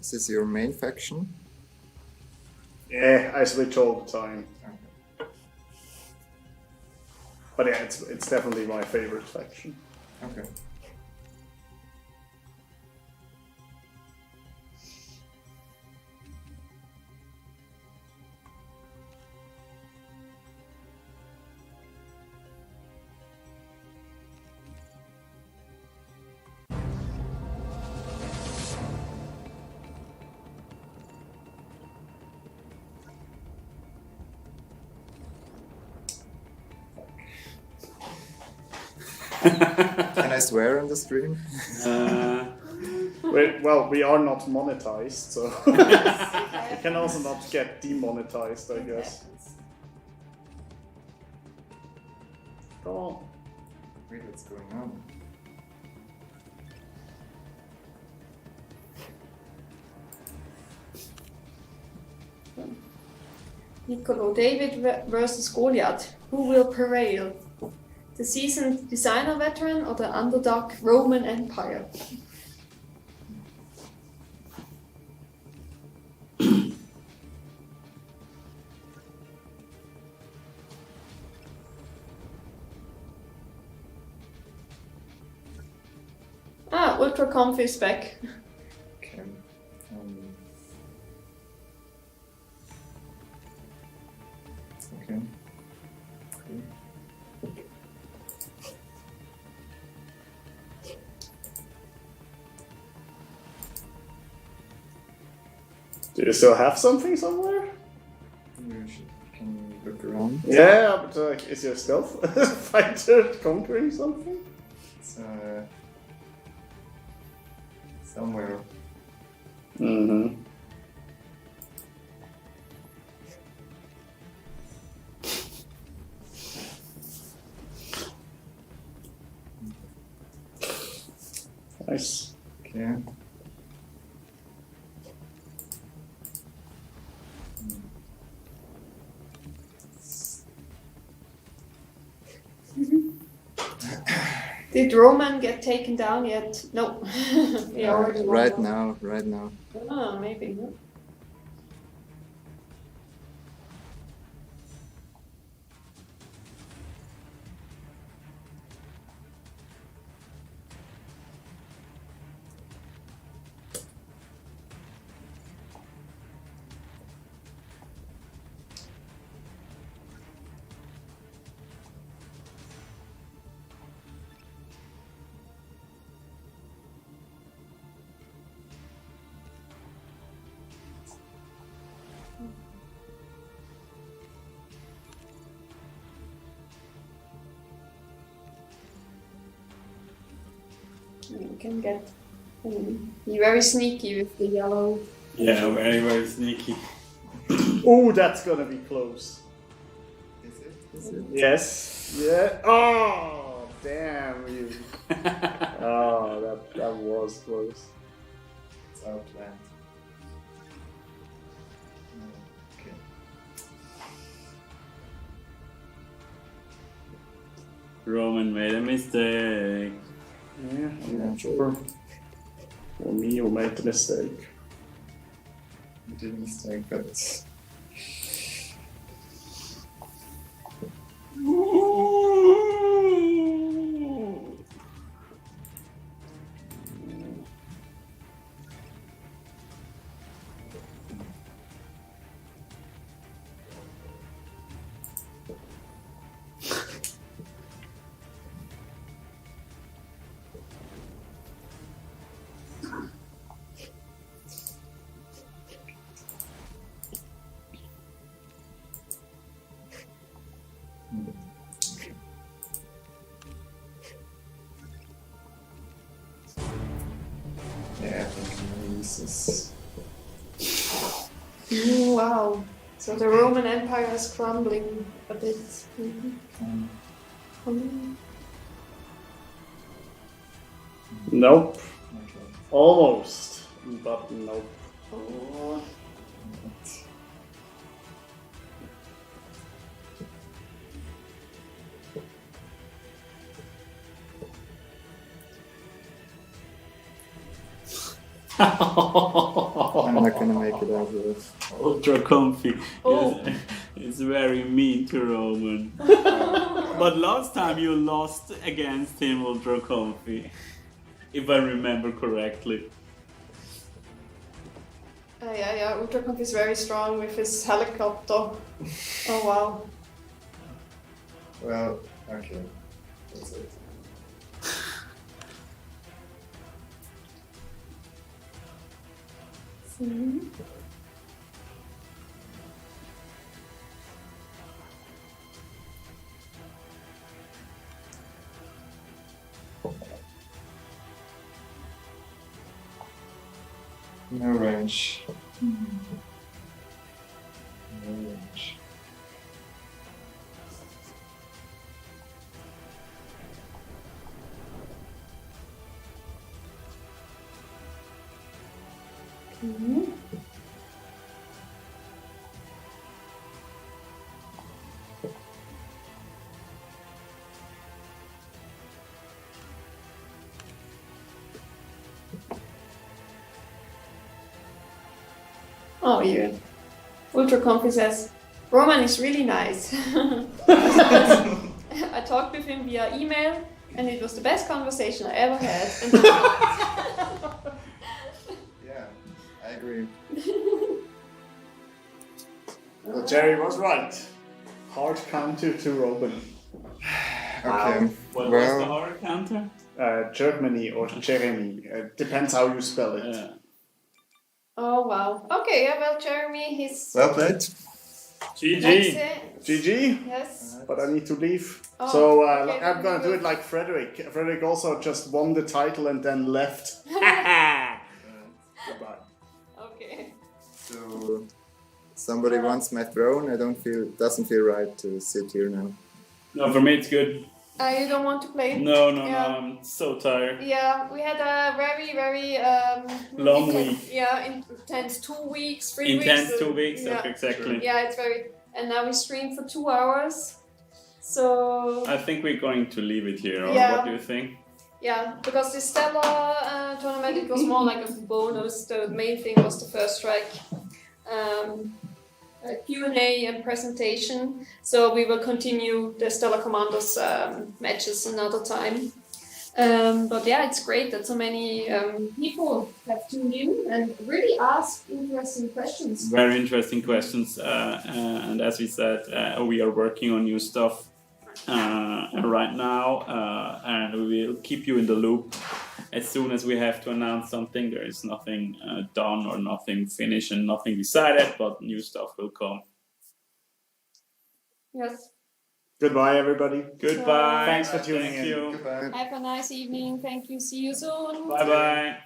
Is this your main faction? Yeah, I switch all the time. Okay. But yeah, it's definitely my favorite faction. Okay. Can I swear on the stream? Well, we are not monetized, so we can also not get demonetized, I guess. Oh, Wait, what's going on? Niccolo David versus Goliath. Who will prevail? The seasoned designer veteran or the underdog Roman Empire? Ultra Comfy is back. Okay. Okay. do you still have something somewhere? Can you look around? Yeah, but is your stealth fighter conquering something? It's somewhere. Mm-hmm. Nice. Okay. Did Roman get taken down yet? No. We already won Right that. now, right now. Ah, maybe. No? you can get. Be very sneaky with the yellow. Yeah, very, very sneaky. Oh, that's gonna be close. Is it? Is it? Yes. Yeah. Oh, damn you. Oh, that was close. It's outland. Okay. Roman made a mistake. Yeah, I'm not sure. Or me who made the mistake. You did a mistake, but yeah, I think this is. Wow. So the Roman Empire is crumbling a bit. Nope. Okay. Almost. But nope. Oh. I'm not gonna make it out of it. Ultra comfy. Oh. It's very mean to Roman. But last time you lost against him, Ultra comfy. If I remember correctly. Yeah. Ultraconf is very strong with his helicopter. Oh wow. Well, okay. That's it. No range. No range. Oh yeah. Ultraconf says Roman is really nice. I talked with him via email and it was the best conversation I ever had. Yeah, I agree. Well, Jerry was right. Hard counter to Roman. Okay. What was the Well, hard counter? Germany or Jeremy. Depends how you spell it. Yeah. Oh wow. Okay, yeah, well Jeremy, he's well played. that's GG. it. GG. Yes. But I need to leave. Oh, So okay, I'm gonna do good. it like Frederick. Frederick also just won the title and then left. Goodbye. Okay. So somebody wants my throne. Doesn't feel right to sit here now. No, for me it's good. You don't want to play? No, Yeah. I'm so tired. Yeah, we had a very Long intense, week. Yeah, intense 2 weeks, 3 weeks. Intense 2 weeks, Yeah. okay, exactly. Yeah, it's very. And now we stream for 2 hours. So I think we're going to leave it here, or Yeah. what do you think? yeah, because the Stellar tournament, it was more like a bonus. The main thing was the first strike. Q&A and presentation. So we will continue the Stellar Commanders matches another time. But yeah, it's great that so many people have tuned in and really asked interesting questions. Very interesting questions, and as we said, we are working on new stuff right now, and we will keep you in the loop. As soon as we have to announce something, there is nothing done or nothing finished and nothing decided, but new stuff will come. Yes. Goodbye, everybody. Goodbye. Thanks for tuning Thank in. you. Goodbye. Have a nice evening. Thank you. See you soon. Bye bye.